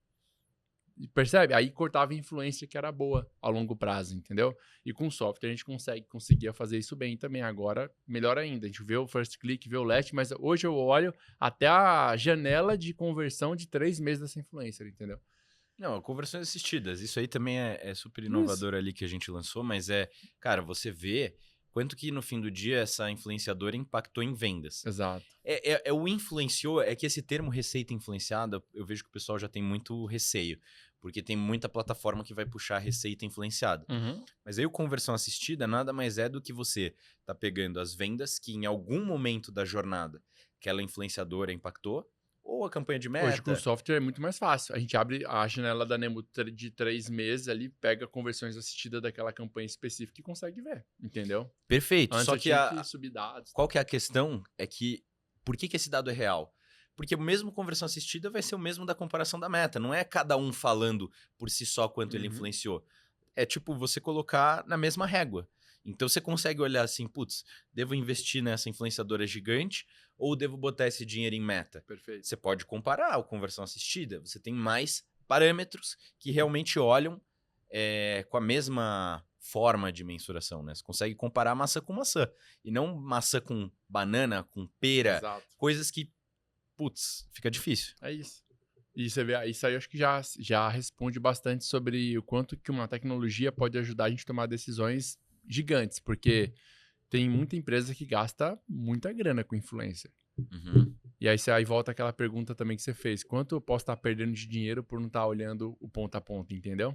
Percebe? Aí cortava a influência que era boa a longo prazo, entendeu? E com software a gente conseguia fazer isso bem também. Agora, melhor ainda. A gente vê o first click, vê o last, mas hoje eu olho até a janela de conversão de 3 meses dessa influencer, entendeu? Não, conversões assistidas. Isso aí também é super Isso. inovador ali que a gente lançou, mas cara, você vê quanto que no fim do dia essa influenciadora impactou em vendas. Exato. O influenciou, é que esse termo receita influenciada, eu vejo que o pessoal já tem muito receio, porque tem muita plataforma que vai puxar receita influenciada. Uhum. Mas aí o conversão assistida nada mais é do que você tá pegando as vendas que em algum momento da jornada aquela influenciadora impactou, ou a campanha de meta. Hoje com o software é muito mais fácil. A gente abre a janela da Nemo de 3 meses ali, pega conversões assistidas daquela campanha específica e consegue ver, entendeu? Perfeito. Antes Só eu que tinha que subir dados. qual que é a questão? É que por que esse dado é real? Porque o mesmo conversão assistida vai ser o mesmo da comparação da meta. Não é cada um falando por si só quanto ele influenciou. É tipo você colocar na mesma régua. Então você consegue olhar assim, putz, devo investir nessa influenciadora gigante ou devo botar esse dinheiro em meta? Perfeito. Você pode comparar a conversão assistida. Você tem mais parâmetros que realmente olham com a mesma forma de mensuração, né? Você consegue comparar maçã com maçã e não maçã com banana, com pera, Exato. coisas que, putz, fica difícil. É isso. E você vê, isso aí eu acho que já responde bastante sobre o quanto que uma tecnologia pode ajudar a gente a tomar decisões gigantes, porque tem muita empresa que gasta muita grana com influencer. Uhum. E aí volta aquela pergunta também que você fez, quanto eu posso estar perdendo de dinheiro por não estar olhando o ponto a ponto, entendeu?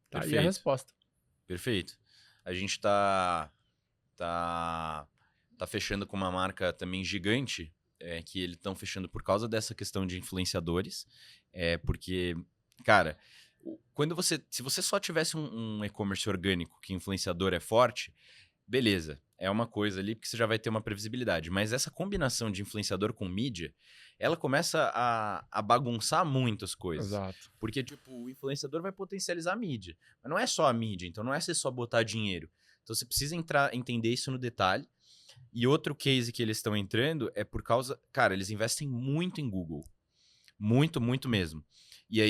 Tá aí a Perfeito. resposta. Perfeito. A gente tá fechando com uma marca também gigante, que eles estão fechando por causa dessa questão de influenciadores, porque, cara, se você só tivesse um e-commerce orgânico que influenciador é forte, beleza, é uma coisa ali porque você já vai ter uma previsibilidade, mas essa combinação de influenciador com mídia, ela começa a bagunçar muito as coisas. Exato. Porque, tipo, o influenciador vai potencializar a mídia, mas não é só a mídia, então não é você só botar dinheiro. Então você precisa entender isso no detalhe. E outro case que eles estão entrando é por causa... Cara, eles investem muito em Google. Muito, muito mesmo. E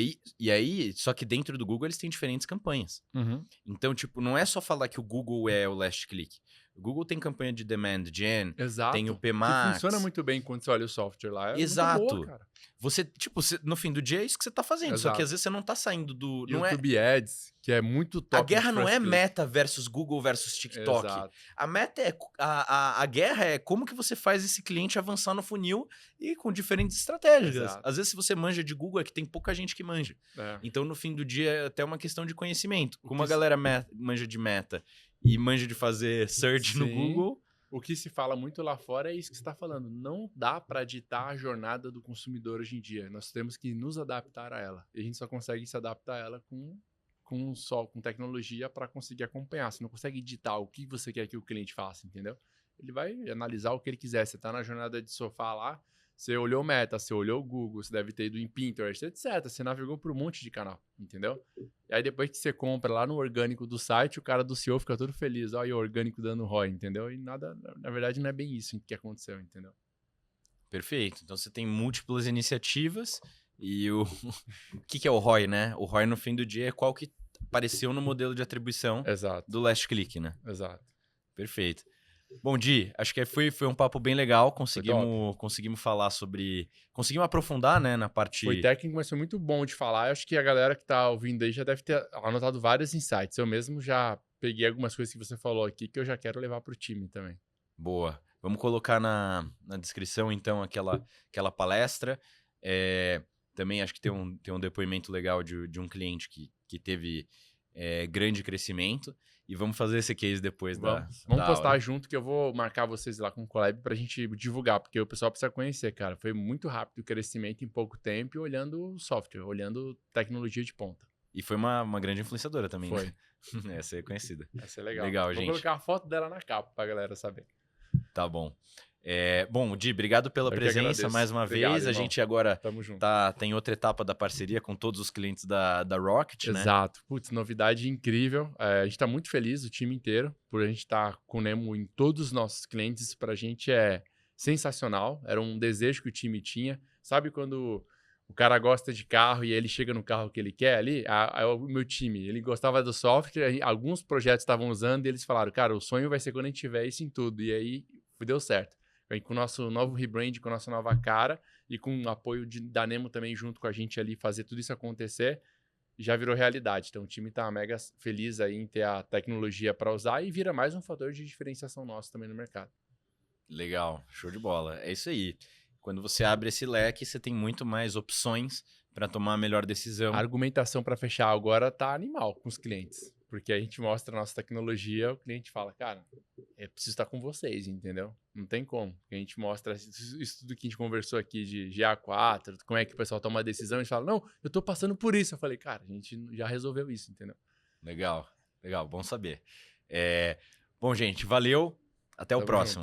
aí, só que dentro do Google eles têm diferentes campanhas. Uhum. Então, tipo, não é só falar que o Google é o last click. O Google tem campanha de demand gen, Exato. tem o Que PMax. funciona muito bem quando você olha o software lá. Exato. Muito boa, cara. Você, tipo, no fim do dia é isso que você tá fazendo. Só Exato. que às vezes você não tá saindo do... YouTube Ads, que é muito top. A guerra não é first click. Meta versus Google versus TikTok. Exato. A meta é... A guerra é como que você faz esse cliente avançar no funil e com diferentes estratégias. Exato. Às vezes, se você manja de Google, é que tem pouca gente que manja. Então, no fim do dia, é até uma questão de conhecimento. Como a galera manja de meta e manja de fazer search no Google... O que se fala muito lá fora é isso que você está falando. Não dá para ditar a jornada do consumidor hoje em dia. Nós temos que nos adaptar a ela. E a gente só consegue se adaptar a ela com tecnologia para conseguir acompanhar. Você não consegue ditar o que você quer que o cliente faça, entendeu? Ele vai analisar o que ele quiser. Você está na jornada de sofá lá, você olhou o Meta, você olhou o Google, você deve ter ido em Pinterest, etc. Você navegou por um monte de canal, entendeu? E aí depois que você compra lá no orgânico do site, o cara do SEO fica todo feliz. Olha o orgânico dando ROI, entendeu? E nada, na verdade, não é bem isso que aconteceu, entendeu? Perfeito. Então você tem múltiplas iniciativas e o que é o ROI, né? O ROI no fim do dia é qual que apareceu no modelo de atribuição do last click, né? Exato. Perfeito. Bom, Di, acho que foi um papo bem legal. Conseguimos falar sobre... Conseguimos aprofundar, né, na parte... Foi técnico, mas foi muito bom de falar. Eu acho que a galera que tá ouvindo aí já deve ter anotado vários insights. Eu mesmo já peguei algumas coisas que você falou aqui que eu já quero levar pro time também. Boa. Vamos colocar na descrição, então, aquela palestra. Também acho que tem um depoimento legal de um cliente que teve grande crescimento. E vamos fazer esse case depois vamos da postar aula. junto, que eu vou marcar vocês lá com o collab pra gente divulgar, porque o pessoal precisa conhecer, cara. Foi muito rápido o crescimento em pouco tempo, olhando software, olhando tecnologia de ponta. E foi uma grande influenciadora também, foi. Né? Essa é conhecida. Essa é legal. Legal, vou gente. Vou colocar a foto dela na capa pra galera saber. Tá bom. Bom, Di, obrigado pela presença mais uma Obrigado, vez. irmão. A gente agora Tamo junto. tem outra etapa da parceria com todos os clientes da Rocket, né? Exato. Putz, novidade incrível. A gente tá muito feliz, o time inteiro, por a gente estar com o Nemo em todos os nossos clientes. Isso pra gente é sensacional. Era um desejo que o time tinha. Sabe quando O cara gosta de carro e ele chega no carro que ele quer ali. O meu time, ele gostava do software, alguns projetos estavam usando e eles falaram, cara, o sonho vai ser quando a gente tiver isso em tudo. E aí deu certo. Aí, com o nosso novo rebrand, com a nossa nova cara e com o apoio da Nemo também junto com a gente ali, fazer tudo isso acontecer, já virou realidade. Então o time tá mega feliz aí em ter a tecnologia para usar e vira mais um fator de diferenciação nosso também no mercado. Legal, show de bola. É isso aí. Quando você abre esse leque, você tem muito mais opções para tomar a melhor decisão. A argumentação para fechar agora tá animal com os clientes. Porque a gente mostra a nossa tecnologia, o cliente fala, cara, é preciso estar com vocês, entendeu? Não tem como. A gente mostra isso tudo que a gente conversou aqui de GA4, como é que o pessoal toma a decisão, a gente fala, não, eu tô passando por isso. Eu falei, cara, a gente já resolveu isso, entendeu? Legal, legal, bom saber. Bom, gente, valeu. Até o próximo.